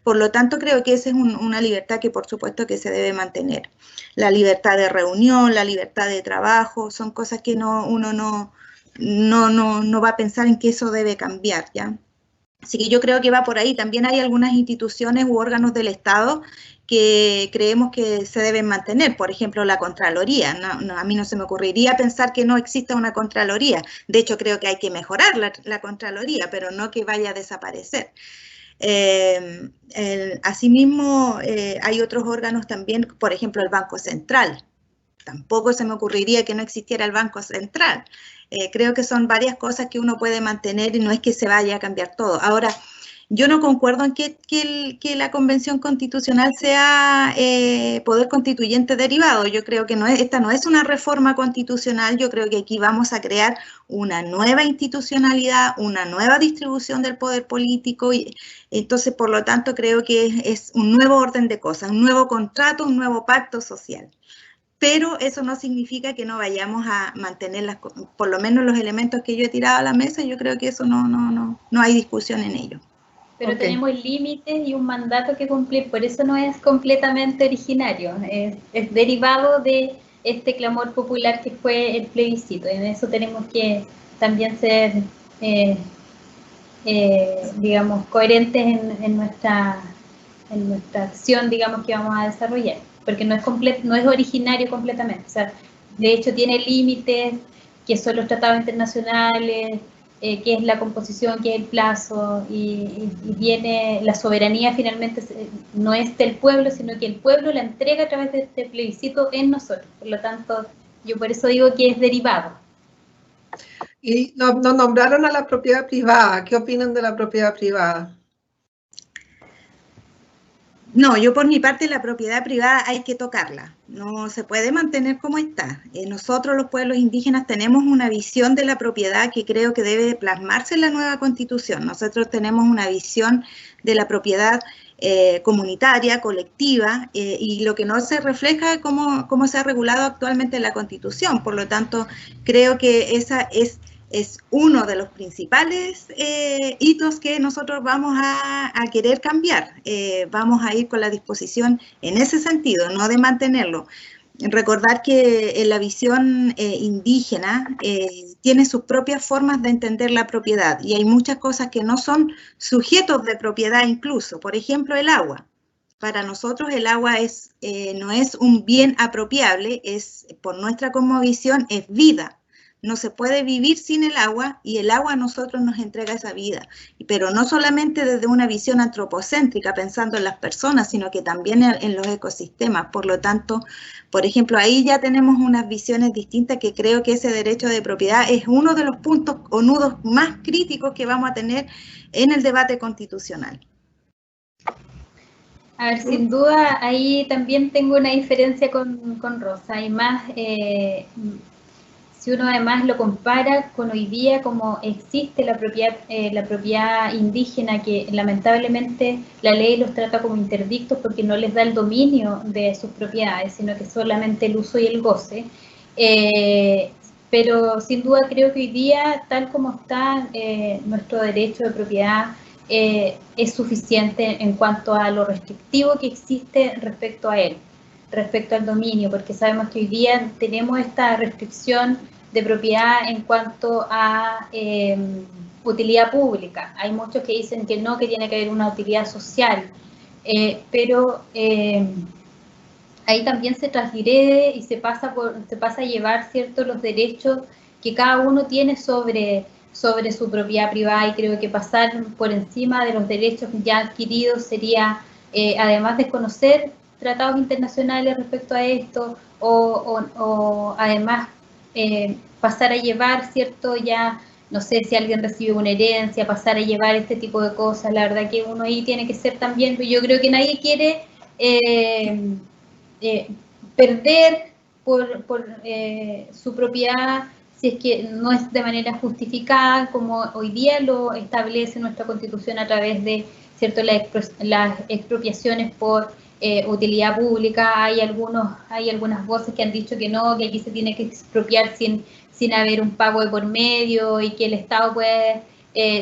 Por lo tanto, creo que esa es una libertad que por supuesto que se debe mantener. La libertad de reunión, la libertad de trabajo, son cosas que uno no va a pensar en que eso debe cambiar, ¿ya? Así que yo creo que va por ahí. También hay algunas instituciones u órganos del Estado que creemos que se deben mantener, por ejemplo, la Contraloría. A mí no se me ocurriría pensar que no exista una Contraloría. De hecho, creo que hay que mejorar la Contraloría, pero no que vaya a desaparecer. Asimismo, hay otros órganos también, por ejemplo, el Banco Central. Tampoco se me ocurriría que no existiera el Banco Central. Creo que son varias cosas que uno puede mantener y no es que se vaya a cambiar todo. Ahora, yo no concuerdo en que la Convención Constitucional sea poder constituyente derivado. Yo creo que esta no es una reforma constitucional. Yo creo que aquí vamos a crear una nueva institucionalidad, una nueva distribución del poder político. Y entonces, por lo tanto, creo que es un nuevo orden de cosas, un nuevo contrato, un nuevo pacto social. Pero eso no significa que no vayamos a mantener por lo menos los elementos que yo he tirado a la mesa. Yo creo que eso no hay discusión en ello. Pero tenemos límites y un mandato que cumplir, por eso no es completamente originario, es derivado de este clamor popular que fue el plebiscito. En eso tenemos que también ser, digamos, coherentes en nuestra acción, digamos, que vamos a desarrollar, porque no es originario completamente. O sea, de hecho tiene límites, que son los tratados internacionales, qué es la composición, qué es el plazo, y viene la soberanía finalmente no es del pueblo, sino que el pueblo la entrega a través de este plebiscito en nosotros. Por lo tanto, yo por eso digo que es derivado. Y nos nombraron a la propiedad privada. ¿Qué opinan de la propiedad privada? No, yo por mi parte la propiedad privada hay que tocarla, no se puede mantener como está. Nosotros los pueblos indígenas tenemos una visión de la propiedad que creo que debe plasmarse en la nueva Constitución. Nosotros tenemos una visión de la propiedad comunitaria, colectiva, y lo que no se refleja es cómo se ha regulado actualmente en la Constitución. Por lo tanto, creo que esa es uno de los principales hitos que nosotros vamos a querer cambiar. Vamos a ir con la disposición en ese sentido, no de mantenerlo. Recordar que la visión indígena tiene sus propias formas de entender la propiedad y hay muchas cosas que no son sujetos de propiedad incluso. Por ejemplo, el agua. Para nosotros el agua no es un bien apropiable, por nuestra cosmovisión es vida. No se puede vivir sin el agua y el agua a nosotros nos entrega esa vida, pero no solamente desde una visión antropocéntrica pensando en las personas, sino que también en los ecosistemas. Por lo tanto, por ejemplo, ahí ya tenemos unas visiones distintas que creo que ese derecho de propiedad es uno de los puntos o nudos más críticos que vamos a tener en el debate constitucional. A ver, sin duda, ahí también tengo una diferencia con Rosa, y más... si uno además lo compara con hoy día, como existe la propiedad indígena, que lamentablemente la ley los trata como interdictos porque no les da el dominio de sus propiedades, sino que solamente el uso y el goce. Pero sin duda creo que hoy día, tal como está nuestro derecho de propiedad, es suficiente en cuanto a lo restrictivo que existe respecto a él, respecto al dominio, porque sabemos que hoy día tenemos esta restricción de propiedad en cuanto a utilidad pública. Hay muchos que dicen que no, que tiene que haber una utilidad social, pero ahí también se transgrede y se pasa a llevar, ¿cierto?, los derechos que cada uno tiene sobre su propiedad privada, y creo que pasar por encima de los derechos ya adquiridos sería, además de conocer tratados internacionales respecto a esto, o además pasar a llevar, ¿cierto?, ya, no sé, si alguien recibe una herencia, pasar a llevar este tipo de cosas. La verdad que uno ahí tiene que ser también, yo creo que nadie quiere perder su propiedad, si es que no es de manera justificada, como hoy día lo establece nuestra Constitución a través de, ¿cierto?, las expropiaciones por utilidad pública. Hay algunas voces que han dicho que no, que aquí se tiene que expropiar sin haber un pago de por medio, y que el Estado puede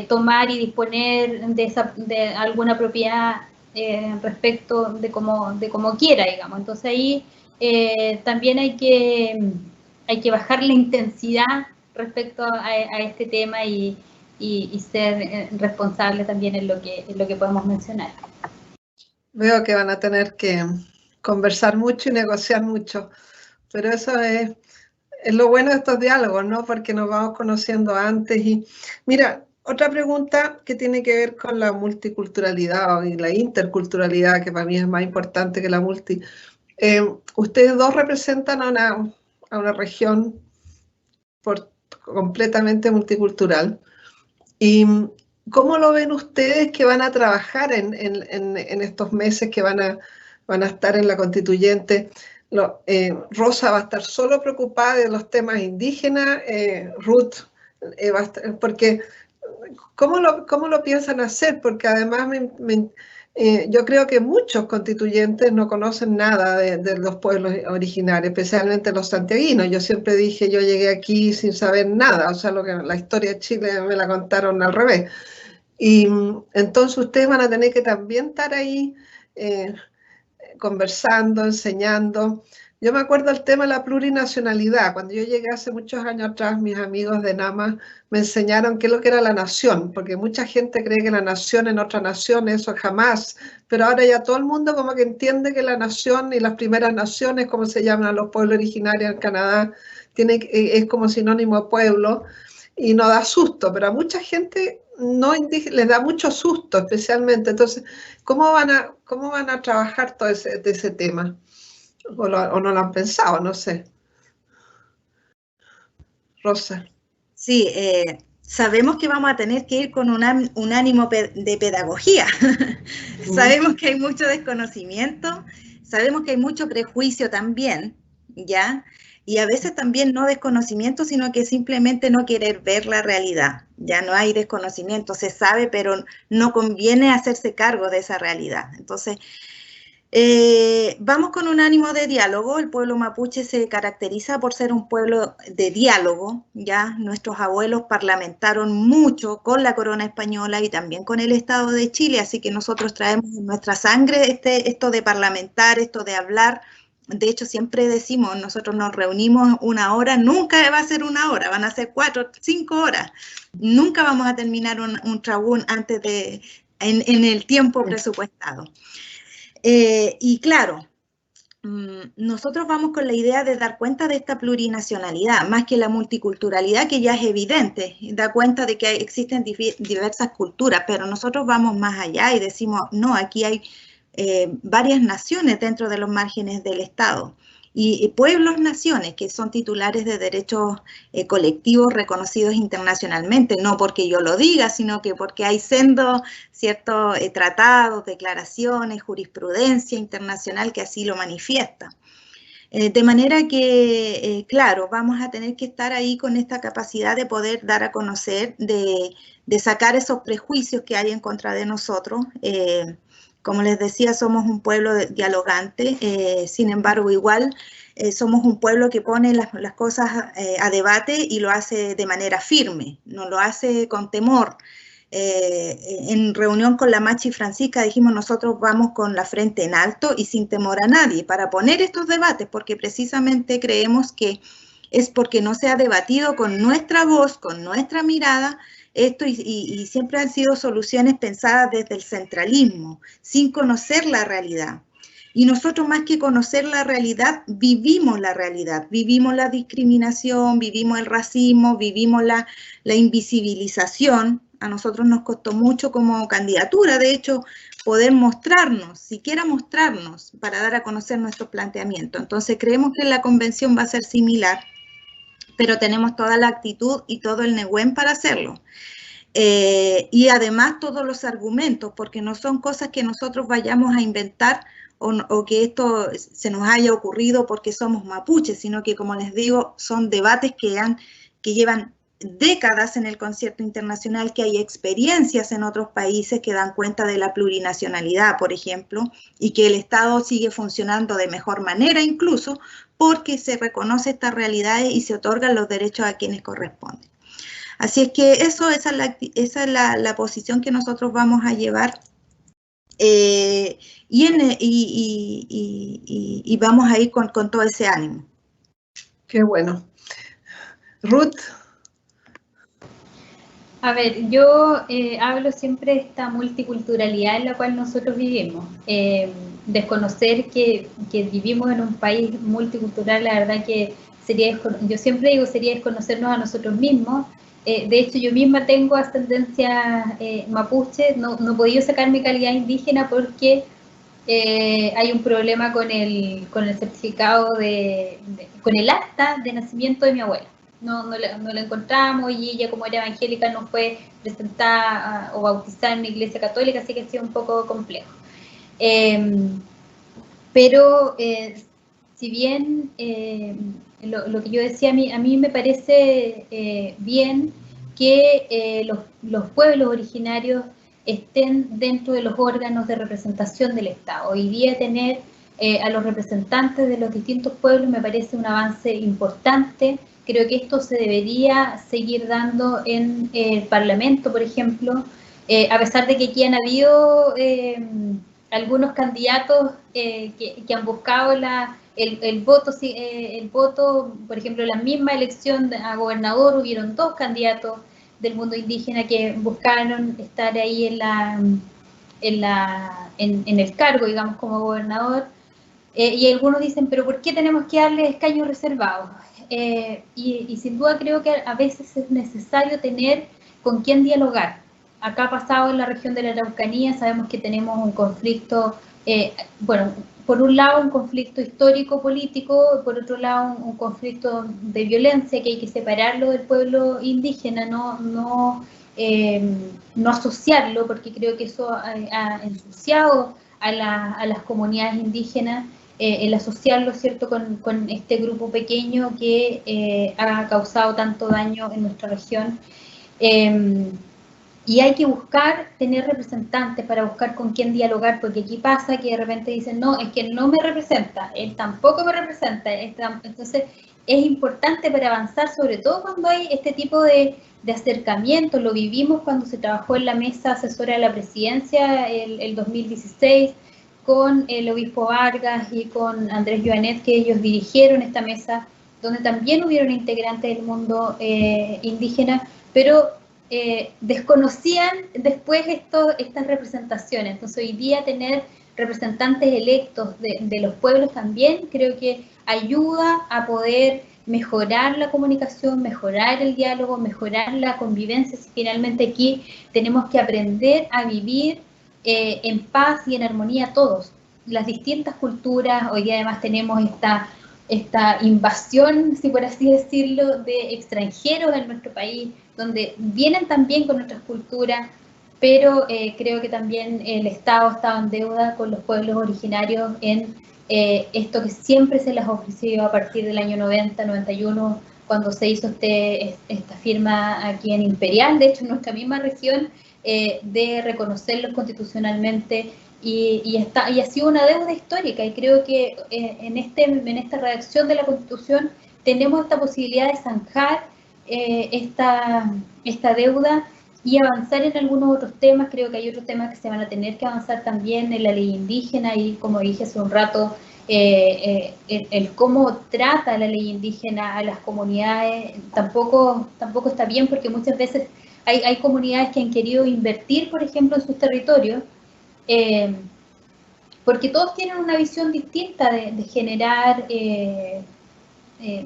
tomar y disponer de alguna propiedad respecto de como quiera, digamos. Entonces ahí también hay que bajar la intensidad respecto a este tema y ser responsable también en lo que podemos mencionar. Veo que van a tener que conversar mucho y negociar mucho, pero eso es lo bueno de estos diálogos, ¿no? Porque nos vamos conociendo antes. Y mira, otra pregunta que tiene que ver con la multiculturalidad y la interculturalidad, que para mí es más importante que la multi. Ustedes dos representan a una región completamente multicultural. ¿Y cómo lo ven ustedes que van a trabajar en estos meses que van a estar en la constituyente? Rosa va a estar solo preocupada de los temas indígenas, Ruth va a estar, porque ¿cómo lo piensan hacer? Porque además yo creo que muchos constituyentes no conocen nada de los pueblos originarios, especialmente los santiaguinos. Yo siempre dije, yo llegué aquí sin saber nada, o sea, la historia de Chile me la contaron al revés. Y entonces ustedes van a tener que también estar ahí conversando, enseñando. Yo me acuerdo el tema de la plurinacionalidad. Cuando yo llegué hace muchos años atrás, mis amigos de Nama me enseñaron qué es lo que era la nación, porque mucha gente cree que la nación en otra nación, eso jamás, pero ahora ya todo el mundo como que entiende que la nación y las primeras naciones, como se llaman los pueblos originarios en Canadá, es como sinónimo de pueblo, y no da susto, pero a mucha gente les da mucho susto especialmente. Entonces, ¿cómo van a trabajar todo ese tema? ¿O no lo han pensado? No sé. Rosa. Sí, sabemos que vamos a tener que ir con un ánimo de pedagogía. Sabemos que hay mucho desconocimiento, sabemos que hay mucho prejuicio también, ¿ya? Y a veces también no desconocimiento, sino que simplemente no querer ver la realidad. Ya no hay desconocimiento, se sabe, pero no conviene hacerse cargo de esa realidad. Entonces, vamos con un ánimo de diálogo. El pueblo mapuche se caracteriza por ser un pueblo de diálogo, ¿ya? Nuestros abuelos parlamentaron mucho con la corona española y también con el Estado de Chile, así que nosotros traemos en nuestra sangre esto de parlamentar, esto de hablar. De hecho, siempre decimos, nosotros nos reunimos 1 hora, nunca va a ser 1 hora, van a ser 4, 5 horas. Nunca vamos a terminar un trabún antes en el tiempo presupuestado. Y claro, nosotros vamos con la idea de dar cuenta de esta plurinacionalidad, más que la multiculturalidad, que ya es evidente, da cuenta de que existen diversas culturas, pero nosotros vamos más allá y decimos, no, aquí hay varias naciones dentro de los márgenes del Estado, y pueblos, naciones que son titulares de derechos colectivos reconocidos internacionalmente, no porque yo lo diga, sino que porque hay sendos, ciertos tratados, declaraciones, jurisprudencia internacional que así lo manifiesta. De manera que, claro, vamos a tener que estar ahí con esta capacidad de poder dar a conocer, de sacar esos prejuicios que hay en contra de nosotros. Como les decía, somos un pueblo dialogante, sin embargo, igual somos un pueblo que pone las cosas a debate y lo hace de manera firme, no lo hace con temor. En reunión con la Machi Francisca dijimos, nosotros vamos con la frente en alto y sin temor a nadie para poner estos debates, porque precisamente creemos que es porque no se ha debatido con nuestra voz, con nuestra mirada, esto y siempre han sido soluciones pensadas desde el centralismo, sin conocer la realidad. Y nosotros, más que conocer la realidad, vivimos la discriminación, vivimos el racismo, vivimos la invisibilización. A nosotros nos costó mucho como candidatura, de hecho, poder mostrarnos, siquiera mostrarnos, para dar a conocer nuestros planteamientos. Entonces creemos que la convención va a ser similar, pero tenemos toda la actitud y todo el negüen para hacerlo. Y además todos los argumentos, porque no son cosas que nosotros vayamos a inventar o que esto se nos haya ocurrido porque somos mapuches, sino que, como les digo, son debates que llevan décadas en el concierto internacional, que hay experiencias en otros países que dan cuenta de la plurinacionalidad, por ejemplo, y que el Estado sigue funcionando de mejor manera incluso porque se reconoce estas realidades y se otorgan los derechos a quienes corresponden. Así es que esa es la posición que nosotros vamos a llevar y vamos a ir con todo ese ánimo. Qué bueno. Ruth. A ver, yo hablo siempre de esta multiculturalidad en la cual nosotros vivimos. Desconocer que vivimos en un país multicultural, la verdad que yo siempre digo, sería desconocernos a nosotros mismos. De hecho, yo misma tengo ascendencia mapuche, no he podido sacar mi calidad indígena porque hay un problema con el certificado, con el acta de nacimiento de mi abuela. No la encontramos y ella, como era evangélica, no fue presentada o bautizada en una iglesia católica, así que ha sido un poco complejo. Pero si bien lo que yo decía, a mí me parece bien que los pueblos originarios estén dentro de los órganos de representación del Estado. Hoy día tener a los representantes de los distintos pueblos me parece un avance importante. Creo que esto se debería seguir dando en el Parlamento, por ejemplo, a pesar de que aquí han habido algunos candidatos que han buscado el voto, por ejemplo, en la misma elección a gobernador hubieron 2 candidatos del mundo indígena que buscaron estar ahí en el cargo, digamos, como gobernador, y algunos dicen, pero ¿por qué tenemos que darle escaños reservados? Y sin duda creo que a veces es necesario tener con quién dialogar. Acá ha pasado en la región de la Araucanía, sabemos que tenemos un conflicto, bueno, por un lado un conflicto histórico-político, por otro lado un conflicto de violencia que hay que separarlo del pueblo indígena, no asociarlo, porque creo que eso ha ensuciado a las comunidades indígenas, el asociarlo, ¿cierto?, con este grupo pequeño que ha causado tanto daño en nuestra región. Y hay que buscar tener representantes para buscar con quién dialogar, porque aquí pasa que de repente dicen, no, es que no me representa, él tampoco me representa. Entonces es importante para avanzar, sobre todo cuando hay este tipo de acercamiento. Lo vivimos cuando se trabajó en la mesa asesora de la presidencia el 2016, con el obispo Vargas y con Andrés Joanet, que ellos dirigieron esta mesa, donde también hubieron integrantes del mundo indígena, pero desconocían después estas representaciones. Entonces hoy día tener representantes electos de los pueblos también creo que ayuda a poder mejorar la comunicación, mejorar el diálogo, mejorar la convivencia. Si finalmente aquí tenemos que aprender a vivir en paz y en armonía todos, las distintas culturas. Hoy día además tenemos esta invasión, si por así decirlo, de extranjeros en nuestro país, donde vienen también con nuestras culturas, pero creo que también el Estado ha estado en deuda con los pueblos originarios en esto que siempre se les ofreció a partir del año 90, 91, cuando se hizo esta firma aquí en Imperial, de hecho en nuestra misma región, de reconocerlos constitucionalmente, y ha sido una deuda histórica, y creo que en esta redacción de la Constitución tenemos esta posibilidad de zanjar esta deuda y avanzar en algunos otros temas. Creo que hay otros temas que se van a tener que avanzar también en la ley indígena, y como dije hace un rato, el cómo trata la ley indígena a las comunidades tampoco está bien, porque muchas veces hay comunidades que han querido invertir, por ejemplo, en sus territorios, porque todos tienen una visión distinta de generar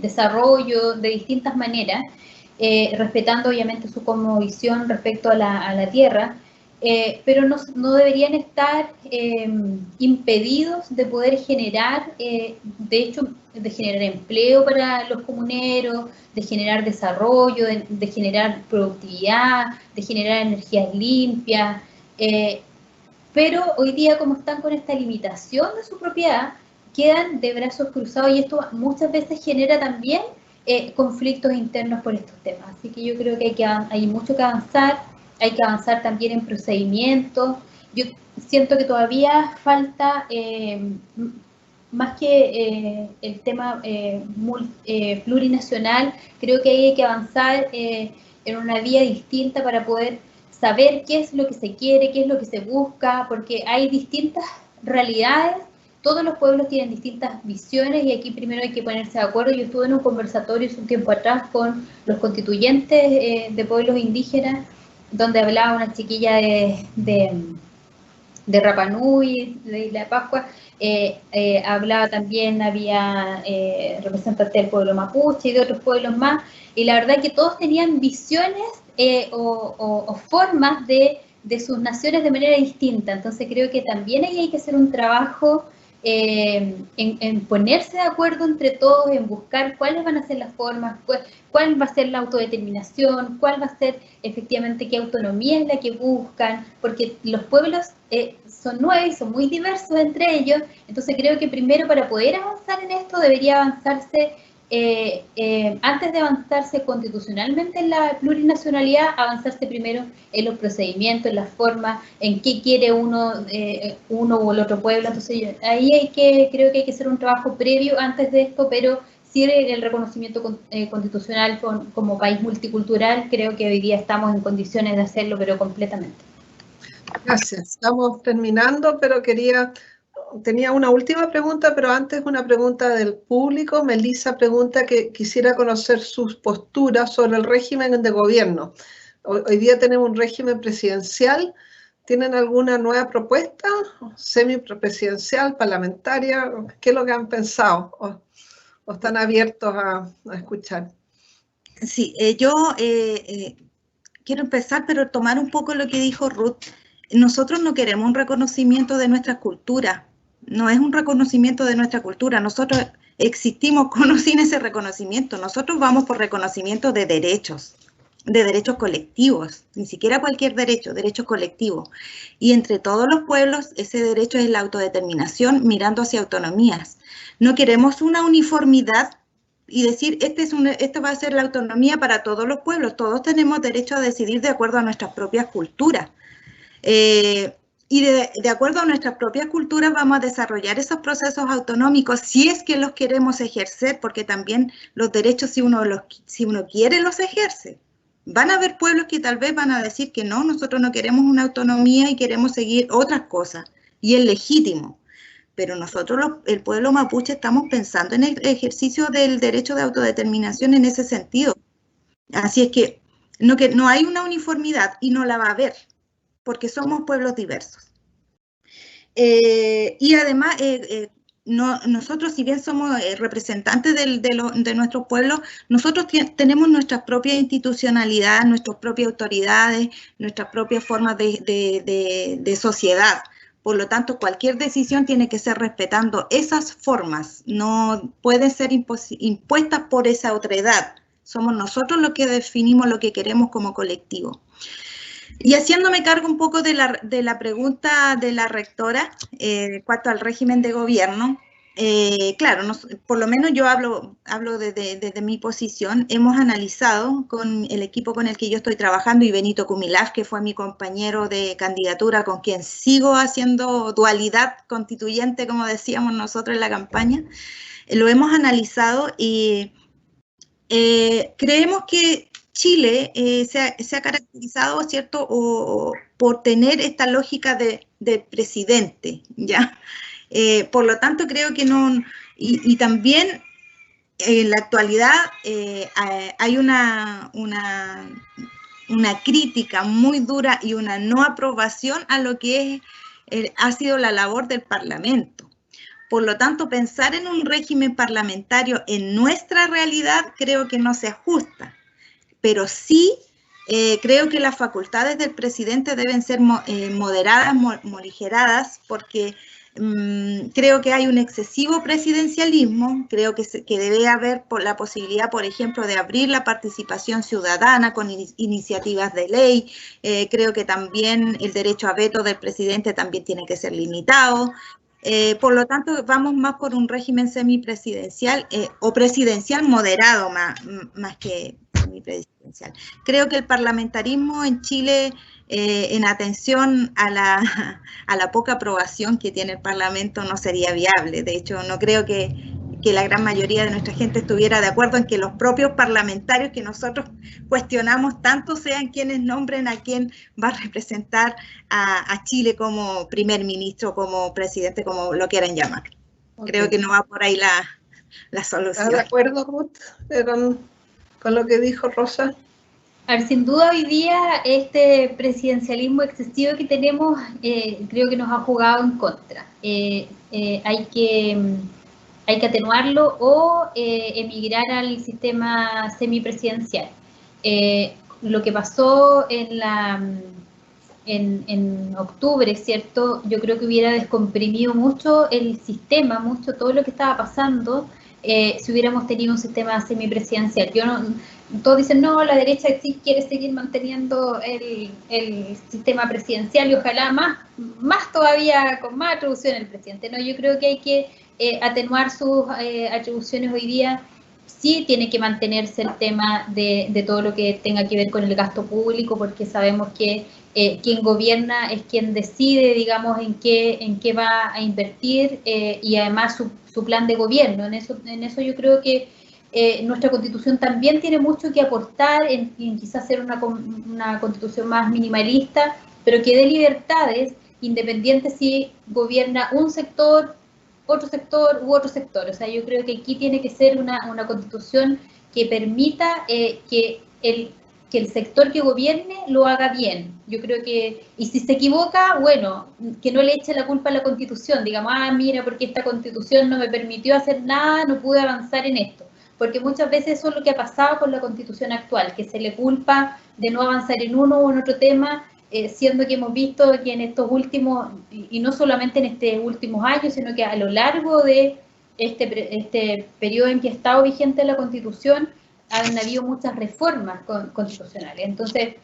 desarrollo de distintas maneras, respetando obviamente su cosmovisión respecto a la tierra, pero no deberían estar impedidos de poder generar, de hecho, de generar empleo para los comuneros, de generar desarrollo, de generar productividad, de generar energías limpias. pero hoy día, como están con esta limitación de su propiedad, quedan de brazos cruzados y esto muchas veces genera también conflictos internos por estos temas. Así que yo creo que hay mucho que avanzar, hay que avanzar también en procedimientos. Yo siento que todavía falta, más que el tema plurinacional, creo que hay que avanzar en una vía distinta para poder saber qué es lo que se quiere, qué es lo que se busca, porque hay distintas realidades, todos los pueblos tienen distintas visiones y aquí primero hay que ponerse de acuerdo. Yo estuve en un conversatorio hace un tiempo atrás con los constituyentes de pueblos indígenas, donde hablaba una chiquilla de Rapa Nui, de Isla de Pascua, hablaba también, había representantes del pueblo mapuche y de otros pueblos más, y la verdad que todos tenían visiones o formas de sus naciones de manera distinta. Entonces creo que también ahí hay que hacer un trabajo en ponerse de acuerdo entre todos, en buscar cuáles van a ser las formas, cuál va a ser la autodeterminación, cuál va a ser efectivamente qué autonomía es la que buscan, porque los pueblos son nuevos, son muy diversos entre ellos. Entonces creo que primero, para poder avanzar en esto, debería avanzarse, antes de avanzarse constitucionalmente en la plurinacionalidad, avanzarse primero en los procedimientos, en las formas, en qué quiere uno o el otro pueblo. Entonces ahí creo que hay que hacer un trabajo previo antes de esto, pero sí el reconocimiento constitucional como país multicultural, creo que hoy día estamos en condiciones de hacerlo, pero completamente. Gracias. Estamos terminando, pero tenía una última pregunta, pero antes una pregunta del público. Melissa pregunta que quisiera conocer sus posturas sobre el régimen de gobierno. Hoy día tenemos un régimen presidencial. ¿Tienen alguna nueva propuesta? ¿Semipresidencial, parlamentaria? ¿Qué es lo que han pensado? ¿O están abiertos a escuchar? Sí, yo quiero empezar, pero tomar un poco lo que dijo Ruth. Nosotros no queremos un reconocimiento de nuestra cultura, no es un reconocimiento de nuestra cultura. Nosotros existimos con o sin ese reconocimiento. Nosotros vamos por reconocimiento de derechos colectivos, ni siquiera cualquier derecho, derechos colectivos. Y entre todos los pueblos, ese derecho es la autodeterminación mirando hacia autonomías. No queremos una uniformidad y decir, esta va a ser la autonomía para todos los pueblos. Todos tenemos derecho a decidir de acuerdo a nuestras propias culturas. Y de acuerdo a nuestras propias culturas vamos a desarrollar esos procesos autonómicos si es que los queremos ejercer, porque también los derechos, si uno quiere, los ejerce. Van a haber pueblos que tal vez van a decir que no, nosotros no queremos una autonomía y queremos seguir otras cosas, y es legítimo. Pero nosotros, el pueblo mapuche, estamos pensando en el ejercicio del derecho de autodeterminación en ese sentido. Así es que no hay una uniformidad y no la va a haber, porque somos pueblos diversos. Y además, nosotros, si bien somos representantes de nuestros pueblos, nosotros tenemos nuestra propia institucionalidad, nuestras propias autoridades, nuestras propias formas de sociedad. Por lo tanto, cualquier decisión tiene que ser respetando esas formas, no puede ser impuesta por esa otredad. Somos nosotros los que definimos lo que queremos como colectivo. Y haciéndome cargo un poco de la pregunta de la rectora en cuanto al régimen de gobierno, claro, por lo menos yo hablo desde mi posición. Hemos analizado con el equipo con el que yo estoy trabajando y Benito Cumilaf, que fue mi compañero de candidatura, con quien sigo haciendo dualidad constituyente, como decíamos nosotros en la campaña. Lo hemos analizado y creemos que Chile se ha caracterizado, ¿cierto?, por tener esta lógica de presidente, ¿ya? Por lo tanto, creo que no, y también en la actualidad hay una crítica muy dura y una no aprobación a lo que ha sido la labor del Parlamento. Por lo tanto, pensar en un régimen parlamentario en nuestra realidad creo que no se ajusta. Pero sí creo que las facultades del presidente deben ser moderadas, moligeradas, porque Creo que hay un excesivo presidencialismo, creo que debe haber la posibilidad, por ejemplo, de abrir la participación ciudadana con iniciativas de ley. Creo que también el derecho a veto del presidente también tiene que ser limitado. Por lo tanto, vamos más por un régimen semipresidencial o presidencial moderado más que semipresidencial. Creo que el parlamentarismo en Chile, en atención a la poca aprobación que tiene el Parlamento, no sería viable. De hecho, no creo que la gran mayoría de nuestra gente estuviera de acuerdo en que los propios parlamentarios que nosotros cuestionamos tanto sean quienes nombren a quien va a representar a Chile como primer ministro, como presidente, como lo quieran llamar. Okay. Creo que no va por ahí la solución. ¿Estás de acuerdo, Ruth, con lo que dijo Rosa? A ver, sin duda hoy día este presidencialismo excesivo que tenemos creo que nos ha jugado en contra. Hay que atenuarlo o emigrar al sistema semipresidencial. Lo que pasó en octubre, ¿cierto? Yo creo que hubiera descomprimido mucho el sistema, mucho todo lo que estaba pasando, si hubiéramos tenido un sistema semipresidencial. Todos dicen, no, la derecha sí quiere seguir manteniendo el sistema presidencial y ojalá más todavía con más atribuciones el presidente. No, yo creo que hay que atenuar sus atribuciones hoy día. Sí tiene que mantenerse el tema de todo lo que tenga que ver con el gasto público, porque sabemos que quien gobierna es quien decide, digamos, en qué va a invertir y además su plan de gobierno. En eso yo creo que nuestra Constitución también tiene mucho que aportar en quizás ser una Constitución más minimalista, pero que dé libertades independientes si gobierna un sector, otro sector u otro sector. O sea, yo creo que aquí tiene que ser una Constitución que permita que el sector que gobierne lo haga bien. Yo creo que, y si se equivoca, bueno, que no le eche la culpa a la Constitución, digamos, mira, porque esta Constitución no me permitió hacer nada, no pude avanzar en esto. Porque muchas veces eso es lo que ha pasado con la Constitución actual, que se le culpa de no avanzar en uno o en otro tema, siendo que hemos visto que en estos últimos, y no solamente en estos últimos años, sino que a lo largo de este periodo en que ha estado vigente la Constitución, han habido muchas reformas constitucionales. Entonces,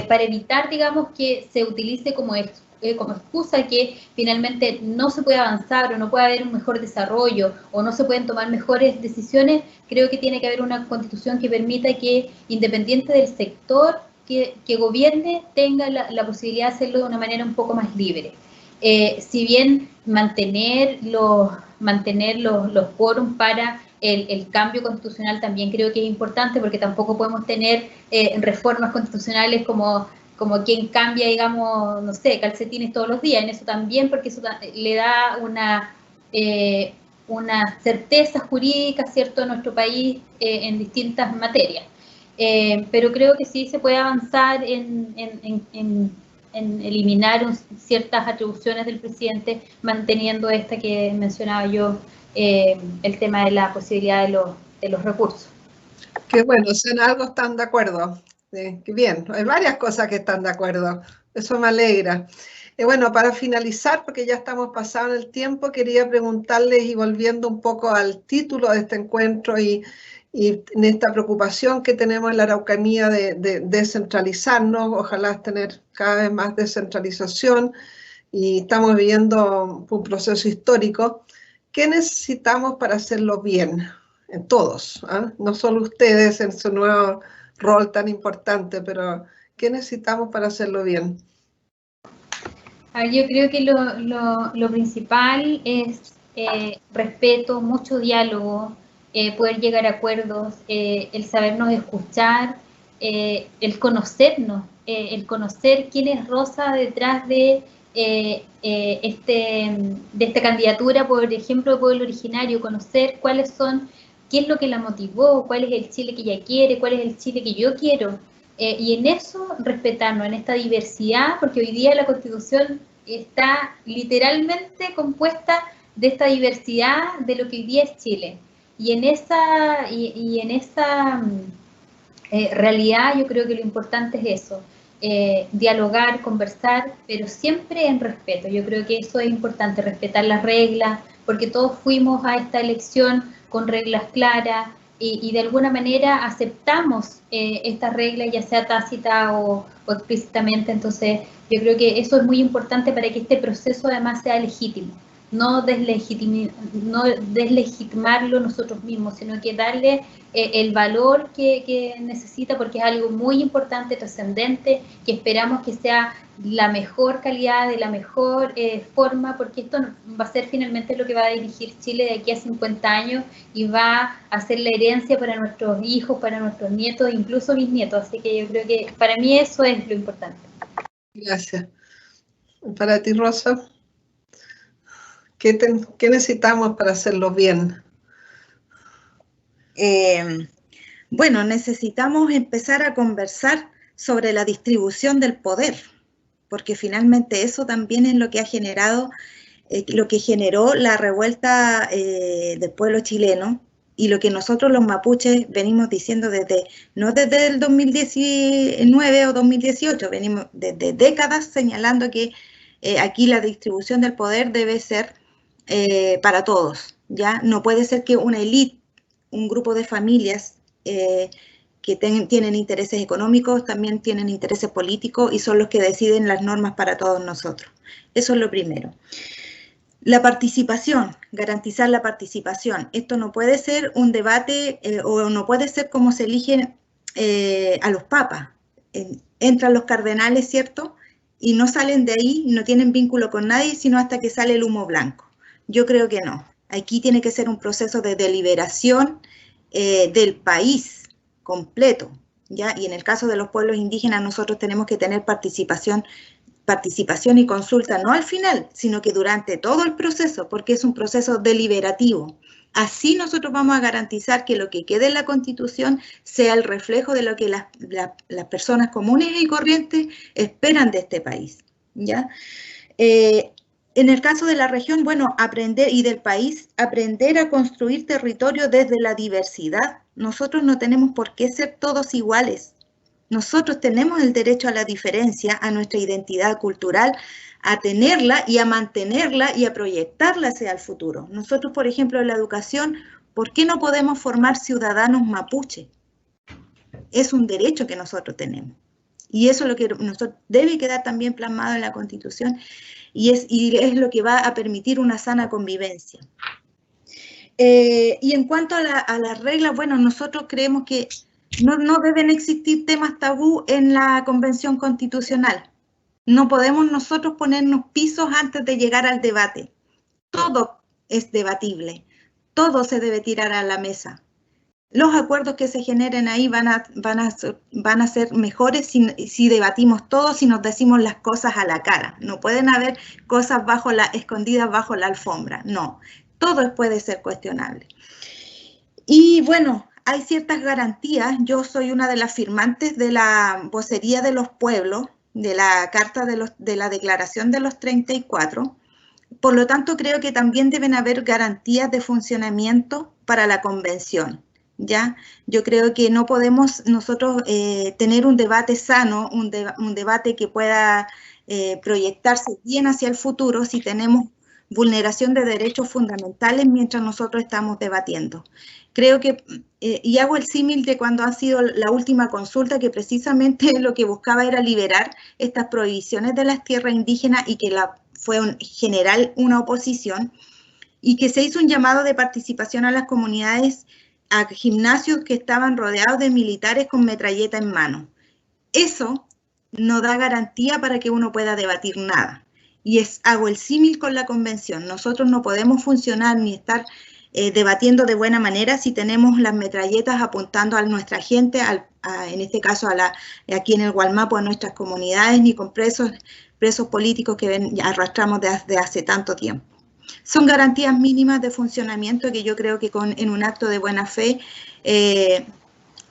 para evitar, digamos, que se utilice como excusa que finalmente no se puede avanzar o no puede haber un mejor desarrollo o no se pueden tomar mejores decisiones, creo que tiene que haber una Constitución que permita que, independiente del sector que gobierne, tenga la posibilidad de hacerlo de una manera un poco más libre. Si bien mantener los quórums para el cambio constitucional también creo que es importante, porque tampoco podemos tener reformas constitucionales como quien cambia, digamos, no sé, calcetines todos los días, en eso también, porque eso le da una certeza jurídica, ¿cierto?, a nuestro país en distintas materias. Pero creo que sí se puede avanzar en eliminar ciertas atribuciones del presidente, manteniendo esta que mencionaba yo, el tema de la posibilidad de los recursos. Qué bueno, en algo están de acuerdo. Sí, qué bien, hay varias cosas que están de acuerdo, eso me alegra. Bueno, para finalizar, porque ya estamos pasando el tiempo, quería preguntarles, y volviendo un poco al título de este encuentro y en esta preocupación que tenemos en la Araucanía de descentralizarnos, ojalá tener cada vez más descentralización, y estamos viviendo un proceso histórico. ¿Qué necesitamos para hacerlo bien? En todos, no solo ustedes en su nuevo rol tan importante, pero ¿qué necesitamos para hacerlo bien? Yo creo que lo principal es respeto, mucho diálogo, poder llegar a acuerdos, el sabernos escuchar, el conocernos, el conocer quién es Rosa detrás de esta candidatura, por ejemplo, pueblo originario, conocer cuáles son, qué es lo que la motivó, cuál es el Chile que ella quiere, cuál es el Chile que yo quiero, y en eso respetarnos, en esta diversidad, porque hoy día la Constitución está literalmente compuesta de esta diversidad de lo que hoy día es Chile, y en esa realidad yo creo que lo importante es eso, dialogar, conversar, pero siempre en respeto. Yo creo que eso es importante, respetar las reglas, porque todos fuimos a esta elección con reglas claras y de alguna manera aceptamos estas reglas, ya sea tácita o explícitamente. Entonces, yo creo que eso es muy importante para que este proceso además sea legítimo. No deslegitimarlo nosotros mismos, sino que darle el valor que necesita, porque es algo muy importante, trascendente, que esperamos que sea la mejor calidad, de la mejor forma, porque esto va a ser finalmente lo que va a dirigir Chile de aquí a 50 años y va a ser la herencia para nuestros hijos, para nuestros nietos, incluso bisnietos. Así que yo creo que para mí eso es lo importante. Gracias. Para ti, Rosa, ¿qué necesitamos para hacerlo bien? Bueno, necesitamos empezar a conversar sobre la distribución del poder, porque finalmente eso también es lo que ha generado, lo que generó la revuelta del pueblo chileno y lo que nosotros los mapuches venimos diciendo no desde el 2019 o 2018, venimos desde décadas señalando que aquí la distribución del poder debe ser para todos, ¿ya? No puede ser que una élite, un grupo de familias que tienen intereses económicos, también tienen intereses políticos y son los que deciden las normas para todos nosotros. Eso es lo primero. La participación, garantizar la participación. Esto no puede ser un debate o no puede ser como se eligen a los papas. Entran los cardenales, ¿cierto? Y no salen de ahí, no tienen vínculo con nadie, sino hasta que sale el humo blanco. Yo creo que no. Aquí tiene que ser un proceso de deliberación del país completo, ¿ya? Y en el caso de los pueblos indígenas nosotros tenemos que tener participación y consulta, no al final, sino que durante todo el proceso, porque es un proceso deliberativo. Así nosotros vamos a garantizar que lo que quede en la Constitución sea el reflejo de lo que las personas comunes y corrientes esperan de este país, ¿ya? En el caso de la región, bueno, aprender y del país, aprender a construir territorio desde la diversidad. Nosotros no tenemos por qué ser todos iguales. Nosotros tenemos el derecho a la diferencia, a nuestra identidad cultural, a tenerla y a mantenerla y a proyectarla hacia el futuro. Nosotros, por ejemplo, en la educación, ¿por qué no podemos formar ciudadanos mapuche? Es un derecho que nosotros tenemos. Y eso es lo que debe quedar también plasmado en la Constitución y es lo que va a permitir una sana convivencia. Y en cuanto a las reglas, bueno, nosotros creemos que no deben existir temas tabú en la Convención Constitucional. No podemos nosotros ponernos pisos antes de llegar al debate. Todo es debatible, todo se debe tirar a la mesa. Los acuerdos que se generen ahí van a ser mejores si debatimos todo, si nos decimos las cosas a la cara. No pueden haber cosas escondidas bajo la alfombra, no. Todo puede ser cuestionable. Y bueno, hay ciertas garantías. Yo soy una de las firmantes de la vocería de los pueblos, de la Carta de la Declaración de los 34. Por lo tanto, creo que también deben haber garantías de funcionamiento para la convención. ¿Ya? Yo creo que no podemos nosotros tener un debate sano, un debate que pueda proyectarse bien hacia el futuro si tenemos vulneración de derechos fundamentales mientras nosotros estamos debatiendo. Creo que, y hago el símil de cuando ha sido la última consulta, que precisamente lo que buscaba era liberar estas prohibiciones de las tierras indígenas y que fue en general una oposición, y que se hizo un llamado de participación a las comunidades a gimnasios que estaban rodeados de militares con metralleta en mano. Eso no da garantía para que uno pueda debatir nada. Y hago el símil con la convención. Nosotros no podemos funcionar ni estar debatiendo de buena manera si tenemos las metralletas apuntando a nuestra gente, en este caso aquí en el Gualmapu, a nuestras comunidades, ni con presos políticos que arrastramos desde hace tanto tiempo. Son garantías mínimas de funcionamiento que yo creo que en un acto de buena fe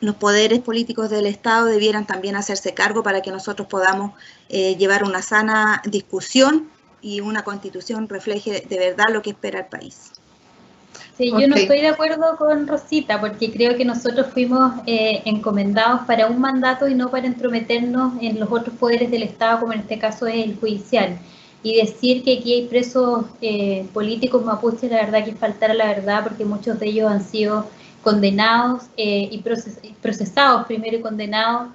los poderes políticos del Estado debieran también hacerse cargo para que nosotros podamos llevar una sana discusión y una constitución refleje de verdad lo que espera el país. Sí, yo no estoy de acuerdo con Rosita, porque creo que nosotros fuimos encomendados para un mandato y no para entrometernos en los otros poderes del Estado, como en este caso es el judicial. Y decir que aquí hay presos políticos mapuches, la verdad que es faltar a la verdad, porque muchos de ellos han sido condenados y procesados primero y condenados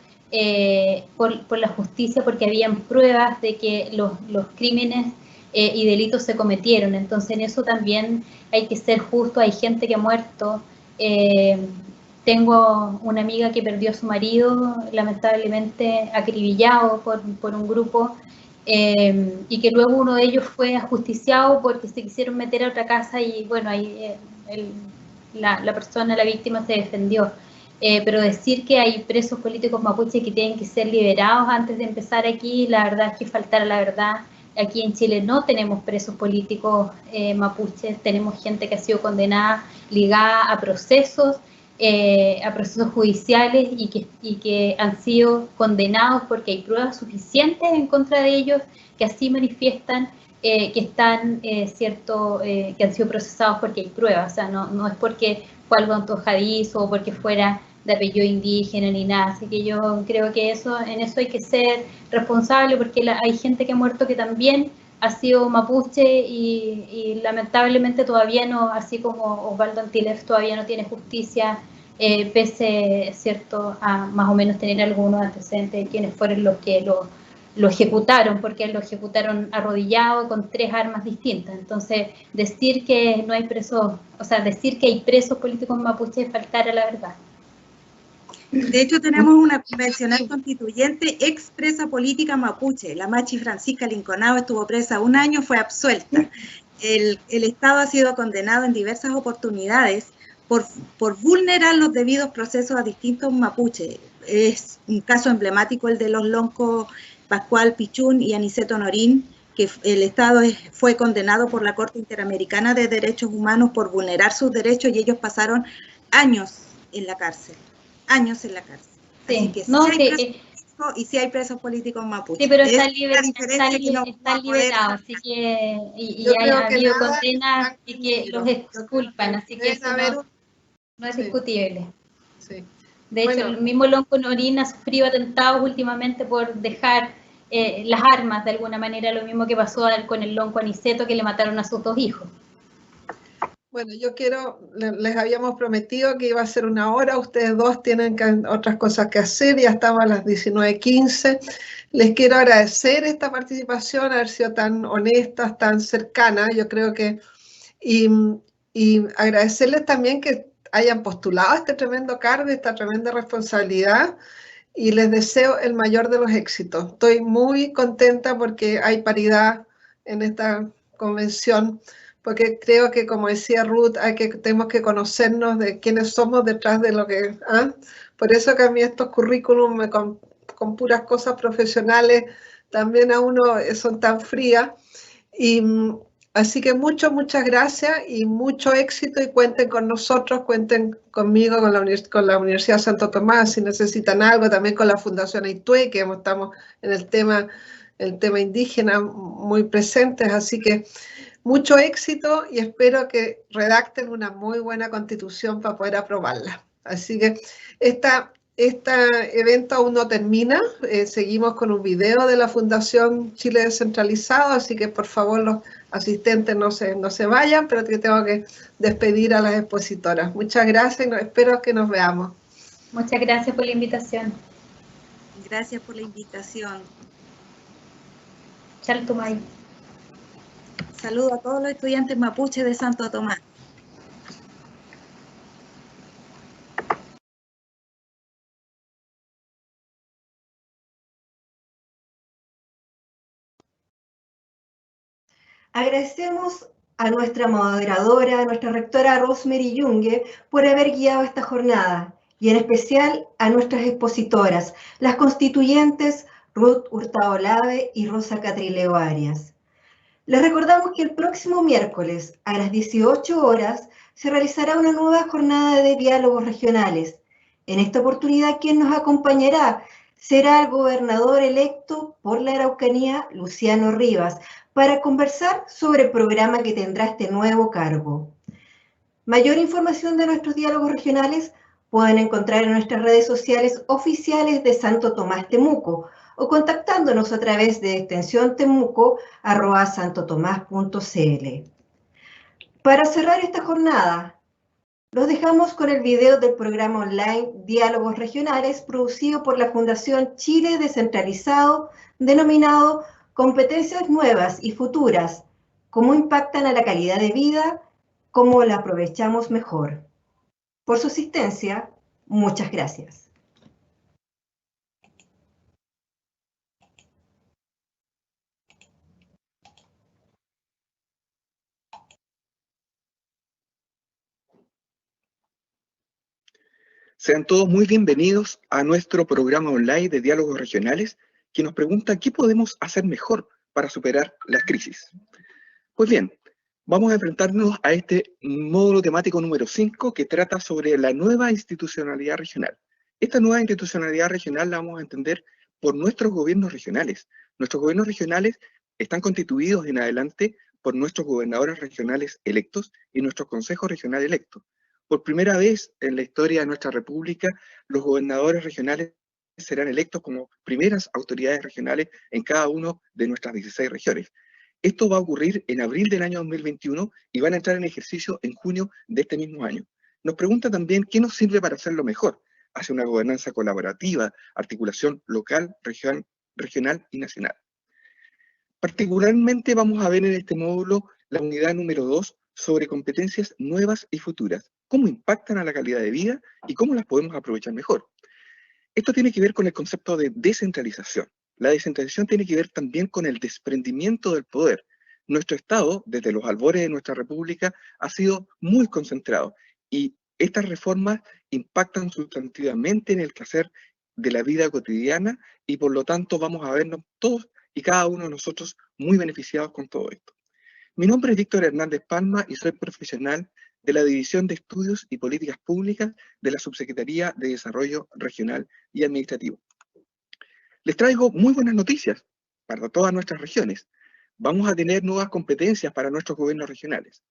por la justicia, porque habían pruebas de que los crímenes y delitos se cometieron. Entonces en eso también hay que ser justo, hay gente que ha muerto. Tengo una amiga que perdió a su marido, lamentablemente acribillado por un grupo, y que luego uno de ellos fue ajusticiado porque se quisieron meter a otra casa y bueno, ahí la persona, la víctima se defendió. Pero decir que hay presos políticos mapuches que tienen que ser liberados antes de empezar aquí, la verdad es que faltar a la verdad. Aquí en Chile no tenemos presos políticos mapuches, tenemos gente que ha sido condenada, ligada a procesos judiciales y que han sido condenados porque hay pruebas suficientes en contra de ellos que así manifiestan que están, que han sido procesados porque hay pruebas. O sea, no es porque fue algo antojadizo o porque fuera de apellido indígena ni nada. Así que yo creo que en eso hay que ser responsable, porque hay gente que ha muerto que también ha sido mapuche y lamentablemente todavía no, así como Osvaldo Antilef todavía no tiene justicia, pese, ¿cierto?, a más o menos tener algunos antecedentes de quienes fueron los que lo ejecutaron, porque lo ejecutaron arrodillado con 3 armas distintas. Entonces, decir que no hay presos, o sea, decir que hay presos políticos mapuches es faltar a la verdad. De hecho, tenemos una convencional constituyente expresa política mapuche. La Machi Francisca Linconao estuvo presa 1 año, fue absuelta. El Estado ha sido condenado en diversas oportunidades por vulnerar los debidos procesos a distintos mapuches. Es un caso emblemático el de los loncos Pascual Pichún y Aniceto Norín, que el Estado fue condenado por la Corte Interamericana de Derechos Humanos por vulnerar sus derechos y ellos pasaron años en la cárcel. Años en la cárcel. Sí, así que no, y sí hay presos políticos mapuches. Sí, pero están liberados, así que y ha habido condenas y que los exculpan, así que eso no es discutible. Sí. De hecho, el mismo Lonco Norín ha sufrido atentados últimamente por dejar las armas de alguna manera, lo mismo que pasó con el Lonco Aniceto, que le mataron a sus 2 hijos. Bueno, les habíamos prometido que iba a ser 1 hora, ustedes 2 tienen otras cosas que hacer, ya estamos a las 19:15. Les quiero agradecer esta participación, haber sido tan honestas, tan cercanas, yo creo que, y agradecerles también que hayan postulado este tremendo cargo, esta tremenda responsabilidad, y les deseo el mayor de los éxitos. Estoy muy contenta porque hay paridad en esta convención, porque creo que, como decía Ruth, tenemos que conocernos de quiénes somos detrás de lo que... Por eso que a mí estos currículums con puras cosas profesionales también a uno son tan frías. Así que muchas gracias y mucho éxito, y cuenten con nosotros, cuenten conmigo, con la Universidad Santo Tomás, si necesitan algo, también con la Fundación Aitue, que estamos en el tema indígena muy presentes, así que mucho éxito y espero que redacten una muy buena constitución para poder aprobarla. Así que este evento aún no termina, seguimos con un video de la Fundación Chile Descentralizado, así que por favor los asistentes no se vayan, pero que tengo que despedir a las expositoras. Muchas gracias y espero que nos veamos. Muchas gracias por la invitación. Gracias por la invitación. Chaltumay. Saludo a todos los estudiantes mapuches de Santo Tomás. Agradecemos a nuestra moderadora, a nuestra rectora Rosemary Yungue, por haber guiado esta jornada, y en especial a nuestras expositoras, las constituyentes Ruth Hurtado Lave y Rosa Catrileo Arias. Les recordamos que el próximo miércoles a las 18 horas se realizará una nueva jornada de diálogos regionales. En esta oportunidad, quien nos acompañará será el gobernador electo por la Araucanía, Luciano Rivas, para conversar sobre el programa que tendrá este nuevo cargo. Mayor información de nuestros diálogos regionales pueden encontrar en nuestras redes sociales oficiales de Santo Tomás Temuco o contactándonos a través de extensión temuco@santotomás.cl. Para cerrar esta jornada, los dejamos con el video del programa online Diálogos Regionales producido por la Fundación Chile Descentralizado, denominado Competencias Nuevas y Futuras, cómo impactan a la calidad de vida, cómo la aprovechamos mejor. Por su asistencia, muchas gracias. Sean todos muy bienvenidos a nuestro programa online de diálogos regionales que nos pregunta qué podemos hacer mejor para superar las crisis. Pues bien, vamos a enfrentarnos a este módulo temático número 5 que trata sobre la nueva institucionalidad regional. Esta nueva institucionalidad regional la vamos a entender por nuestros gobiernos regionales. Nuestros gobiernos regionales están constituidos en adelante por nuestros gobernadores regionales electos y nuestros consejos regionales electos. Por primera vez en la historia de nuestra república, los gobernadores regionales serán electos como primeras autoridades regionales en cada una de nuestras 16 regiones. Esto va a ocurrir en abril del año 2021 y van a entrar en ejercicio en junio de este mismo año. Nos pregunta también qué nos sirve para hacerlo mejor, hacia una gobernanza colaborativa, articulación local, regional y nacional. Particularmente vamos a ver en este módulo la unidad número 2 sobre competencias nuevas y futuras, cómo impactan a la calidad de vida y cómo las podemos aprovechar mejor. Esto tiene que ver con el concepto de descentralización. La descentralización tiene que ver también con el desprendimiento del poder. Nuestro Estado, desde los albores de nuestra República, ha sido muy concentrado y estas reformas impactan sustantivamente en el quehacer de la vida cotidiana y por lo tanto vamos a vernos todos y cada uno de nosotros muy beneficiados con todo esto. Mi nombre es Víctor Hernández Palma y soy profesional de la División de Estudios y Políticas Públicas de la Subsecretaría de Desarrollo Regional y Administrativo. Les traigo muy buenas noticias para todas nuestras regiones. Vamos a tener nuevas competencias para nuestros gobiernos regionales.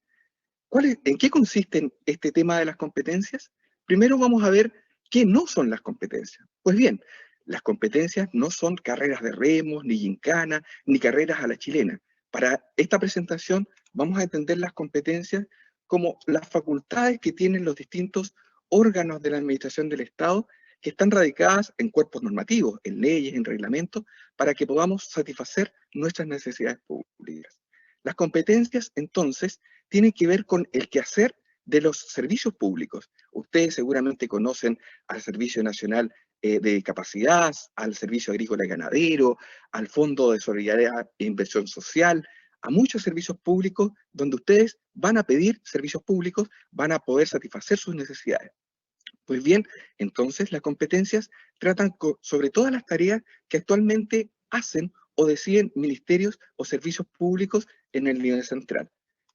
¿En qué consiste este tema de las competencias? Primero vamos a ver qué no son las competencias. Pues bien, las competencias no son carreras de remos, ni gincana, ni carreras a la chilena. Para esta presentación vamos a entender las competencias como las facultades que tienen los distintos órganos de la administración del Estado que están radicadas en cuerpos normativos, en leyes, en reglamentos, para que podamos satisfacer nuestras necesidades públicas. Las competencias, entonces, tienen que ver con el quehacer de los servicios públicos. Ustedes seguramente conocen al Servicio Nacional de Discapacidad, al Servicio Agrícola y Ganadero, al Fondo de Solidaridad e Inversión Social, a muchos servicios públicos donde ustedes van a pedir servicios públicos, van a poder satisfacer sus necesidades. Pues bien, entonces las competencias tratan sobre todas las tareas que actualmente hacen o deciden ministerios o servicios públicos en el nivel central.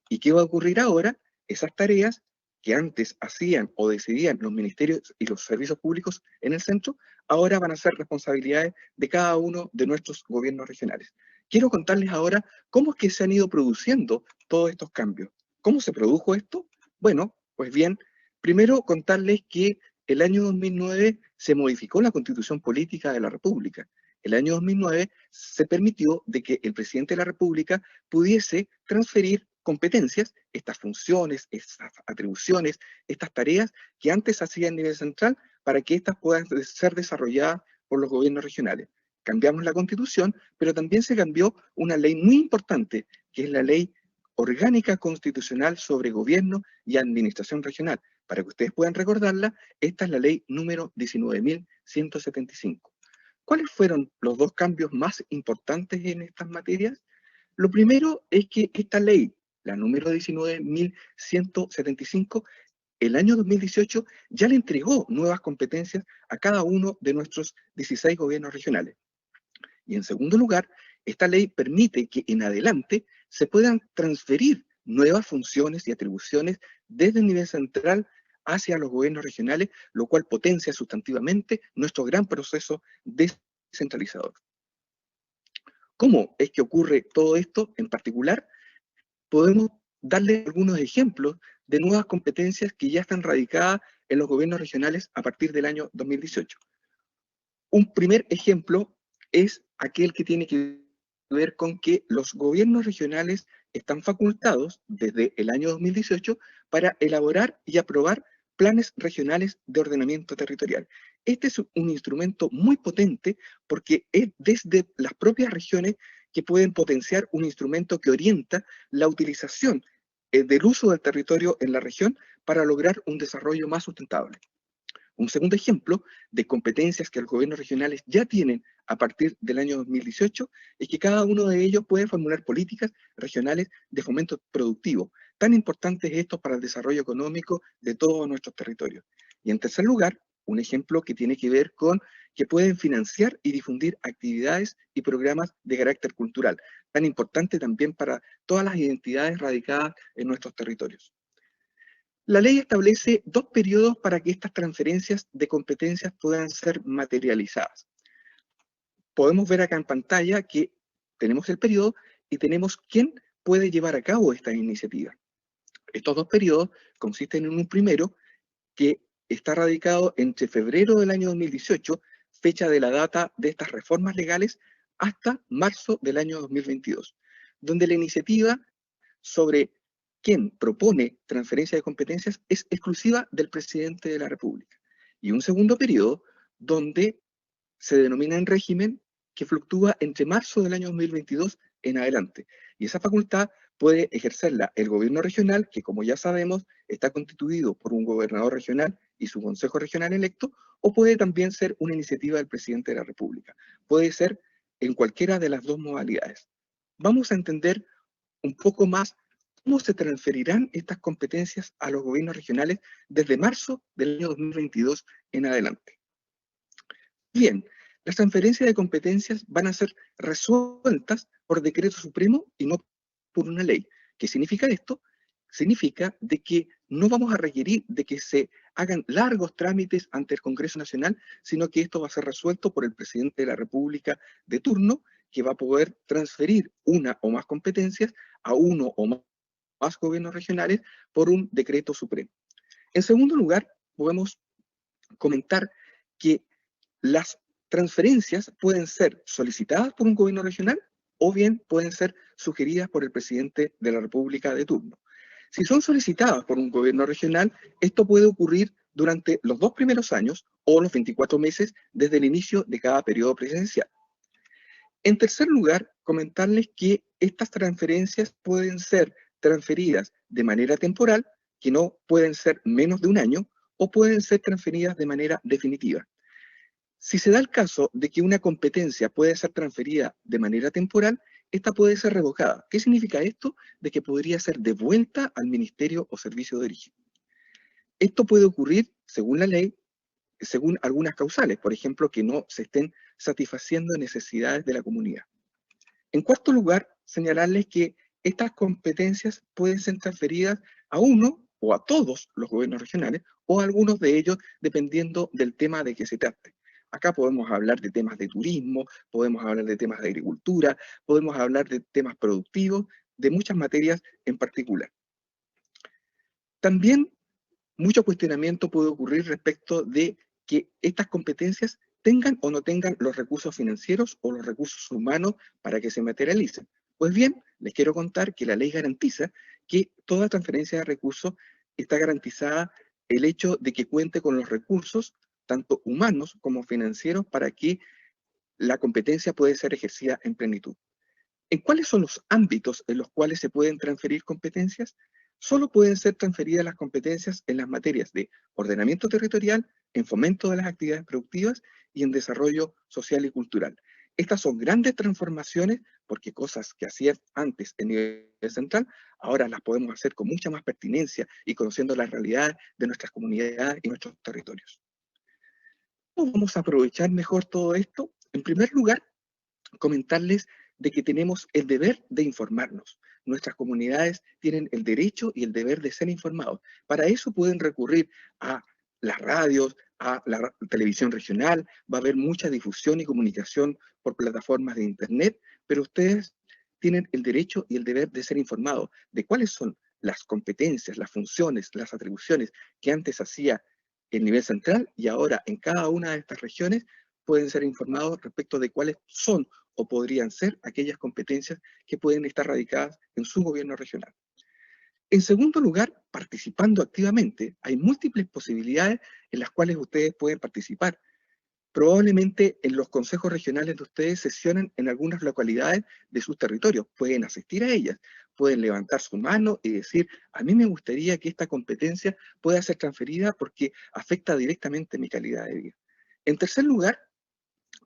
¿Y qué va a ocurrir ahora? Esas tareas que antes hacían o decidían los ministerios y los servicios públicos en el centro, ahora van a ser responsabilidades de cada uno de nuestros gobiernos regionales. Quiero contarles ahora cómo es que se han ido produciendo todos estos cambios. ¿Cómo se produjo esto? Bueno, pues bien, primero contarles que el año 2009 se modificó la Constitución Política de la República. El año 2009 se permitió de que el presidente de la República pudiese transferir competencias, estas funciones, estas atribuciones, estas tareas que antes se hacían a nivel central para que estas puedan ser desarrolladas por los gobiernos regionales. Cambiamos la Constitución, pero también se cambió una ley muy importante, que es la Ley Orgánica Constitucional sobre Gobierno y Administración Regional. Para que ustedes puedan recordarla, esta es la ley número 19.175. ¿Cuáles fueron los dos cambios más importantes en estas materias? Lo primero es que esta ley, la número 19.175, el año 2018 ya le entregó nuevas competencias a cada uno de nuestros 16 gobiernos regionales. Y en segundo lugar, esta ley permite que en adelante se puedan transferir nuevas funciones y atribuciones desde el nivel central hacia los gobiernos regionales, lo cual potencia sustantivamente nuestro gran proceso descentralizador. ¿Cómo es que ocurre todo esto en particular? Podemos darle algunos ejemplos de nuevas competencias que ya están radicadas en los gobiernos regionales a partir del año 2018. Un primer ejemplo es aquel que tiene que ver con que los gobiernos regionales están facultados desde el año 2018 para elaborar y aprobar planes regionales de ordenamiento territorial. Este es un instrumento muy potente porque es desde las propias regiones que pueden potenciar un instrumento que orienta la utilización del uso del territorio en la región para lograr un desarrollo más sustentable. Un segundo ejemplo de competencias que los gobiernos regionales ya tienen a partir del año 2018 es que cada uno de ellos puede formular políticas regionales de fomento productivo, tan importantes estos para el desarrollo económico de todos nuestros territorios. Y en tercer lugar, un ejemplo que tiene que ver con que pueden financiar y difundir actividades y programas de carácter cultural, tan importante también para todas las identidades radicadas en nuestros territorios. La ley establece 2 periodos para que estas transferencias de competencias puedan ser materializadas. Podemos ver acá en pantalla que tenemos el periodo y tenemos quién puede llevar a cabo esta iniciativa. Estos 2 periodos consisten en un primero que está radicado entre febrero del año 2018, fecha de la data de estas reformas legales, hasta marzo del año 2022, donde la iniciativa sobre quien propone transferencia de competencias es exclusiva del presidente de la República. Y un segundo periodo donde se denomina en régimen que fluctúa entre marzo del año 2022 en adelante. Y esa facultad puede ejercerla el gobierno regional, que como ya sabemos está constituido por un gobernador regional y su consejo regional electo, o puede también ser una iniciativa del presidente de la República. Puede ser en cualquiera de las 2 modalidades. Vamos a entender un poco más cómo se transferirán estas competencias a los gobiernos regionales desde marzo del año 2022 en adelante. Bien, las transferencias de competencias van a ser resueltas por decreto supremo y no por una ley. ¿Qué significa esto? Significa de que no vamos a requerir de que se hagan largos trámites ante el Congreso Nacional, sino que esto va a ser resuelto por el presidente de la República de turno, que va a poder transferir una o más competencias a uno o más gobiernos regionales por un decreto supremo. En segundo lugar, podemos comentar que las transferencias pueden ser solicitadas por un gobierno regional o bien pueden ser sugeridas por el presidente de la República de turno. Si son solicitadas por un gobierno regional, esto puede ocurrir durante los 2 primeros años o los 24 meses desde el inicio de cada periodo presidencial. En tercer lugar, comentarles que estas transferencias pueden ser transferidas de manera temporal, que no pueden ser menos de un año, o pueden ser transferidas de manera definitiva. Si se da el caso de que una competencia puede ser transferida de manera temporal, esta puede ser revocada. ¿Qué significa esto? De que podría ser devuelta al ministerio o servicio de origen. Esto puede ocurrir, según la ley, según algunas causales, por ejemplo, que no se estén satisfaciendo necesidades de la comunidad. En cuarto lugar, señalarles que estas competencias pueden ser transferidas a uno o a todos los gobiernos regionales o a algunos de ellos, dependiendo del tema de que se trate. Acá podemos hablar de temas de turismo, podemos hablar de temas de agricultura, podemos hablar de temas productivos, de muchas materias en particular. También mucho cuestionamiento puede ocurrir respecto de que estas competencias tengan o no tengan los recursos financieros o los recursos humanos para que se materialicen. Pues bien, les quiero contar que la ley garantiza que toda transferencia de recursos está garantizada el hecho de que cuente con los recursos, tanto humanos como financieros, para que la competencia pueda ser ejercida en plenitud. ¿En cuáles son los ámbitos en los cuales se pueden transferir competencias? Solo pueden ser transferidas las competencias en las materias de ordenamiento territorial, en fomento de las actividades productivas y en desarrollo social y cultural. Estas son grandes transformaciones porque cosas que hacían antes en nivel central, ahora las podemos hacer con mucha más pertinencia y conociendo las realidades de nuestras comunidades y nuestros territorios. ¿Cómo vamos a aprovechar mejor todo esto? En primer lugar, comentarles de que tenemos el deber de informarnos. Nuestras comunidades tienen el derecho y el deber de ser informados. Para eso pueden recurrir a las radios, a la televisión regional, va a haber mucha difusión y comunicación por plataformas de internet, pero ustedes tienen el derecho y el deber de ser informados de cuáles son las competencias, las funciones, las atribuciones que antes hacía el nivel central y ahora en cada una de estas regiones pueden ser informados respecto de cuáles son o podrían ser aquellas competencias que pueden estar radicadas en su gobierno regional. En segundo lugar, participando activamente, hay múltiples posibilidades en las cuales ustedes pueden participar. Probablemente en los consejos regionales de ustedes sesionan en algunas localidades de sus territorios, pueden asistir a ellas, pueden levantar su mano y decir, a mí me gustaría que esta competencia pueda ser transferida porque afecta directamente mi calidad de vida. En tercer lugar,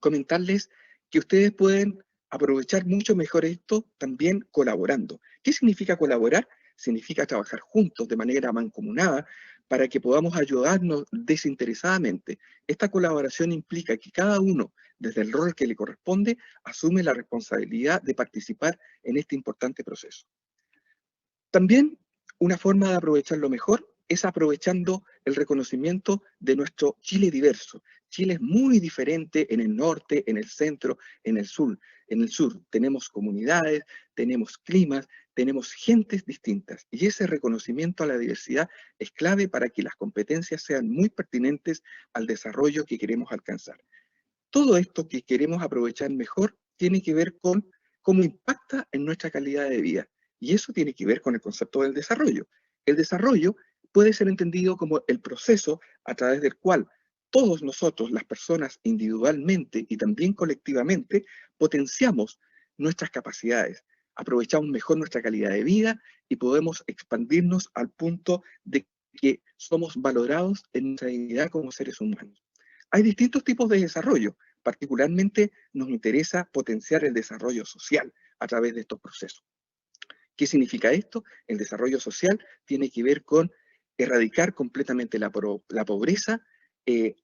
comentarles que ustedes pueden aprovechar mucho mejor esto también colaborando. ¿Qué significa colaborar? Significa trabajar juntos de manera mancomunada para que podamos ayudarnos desinteresadamente. Esta colaboración implica que cada uno, desde el rol que le corresponde, asume la responsabilidad de participar en este importante proceso. También una forma de aprovecharlo mejor es aprovechando el reconocimiento de nuestro Chile diverso. Chile es muy diferente en el norte, en el centro, en el sur. En el sur tenemos comunidades, tenemos climas, tenemos gentes distintas. Y ese reconocimiento a la diversidad es clave para que las competencias sean muy pertinentes al desarrollo que queremos alcanzar. Todo esto que queremos aprovechar mejor tiene que ver con cómo impacta en nuestra calidad de vida. Y eso tiene que ver con el concepto del desarrollo. El desarrollo puede ser entendido como el proceso a través del cual todos nosotros, las personas individualmente y también colectivamente, potenciamos nuestras capacidades, aprovechamos mejor nuestra calidad de vida y podemos expandirnos al punto de que somos valorados en nuestra dignidad como seres humanos. Hay distintos tipos de desarrollo, particularmente nos interesa potenciar el desarrollo social a través de estos procesos. ¿Qué significa esto? El desarrollo social tiene que ver con erradicar completamente la pobreza,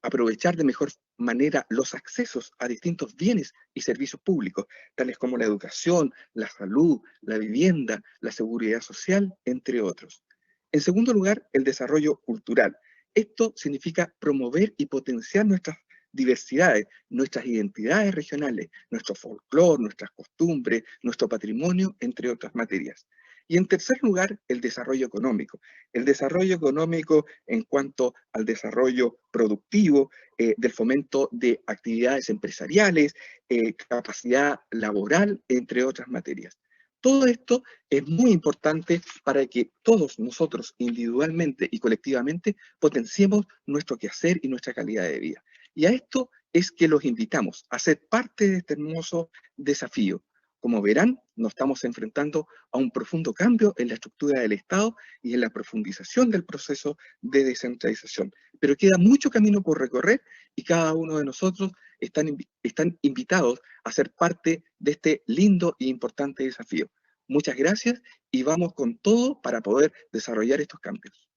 aprovechar de mejor manera los accesos a distintos bienes y servicios públicos, tales como la educación, la salud, la vivienda, la seguridad social, entre otros. En segundo lugar, el desarrollo cultural. Esto significa promover y potenciar nuestras diversidades, nuestras identidades regionales, nuestro folclore, nuestras costumbres, nuestro patrimonio, entre otras materias. Y en tercer lugar, el desarrollo económico. El desarrollo económico en cuanto al desarrollo productivo, del fomento de actividades empresariales, capacidad laboral, entre otras materias. Todo esto es muy importante para que todos nosotros individualmente y colectivamente potenciemos nuestro quehacer y nuestra calidad de vida. Y a esto es que los invitamos a ser parte de este hermoso desafío. Como verán, nos estamos enfrentando a un profundo cambio en la estructura del Estado y en la profundización del proceso de descentralización. Pero queda mucho camino por recorrer y cada uno de nosotros están invitados a ser parte de este lindo e importante desafío. Muchas gracias y vamos con todo para poder desarrollar estos cambios.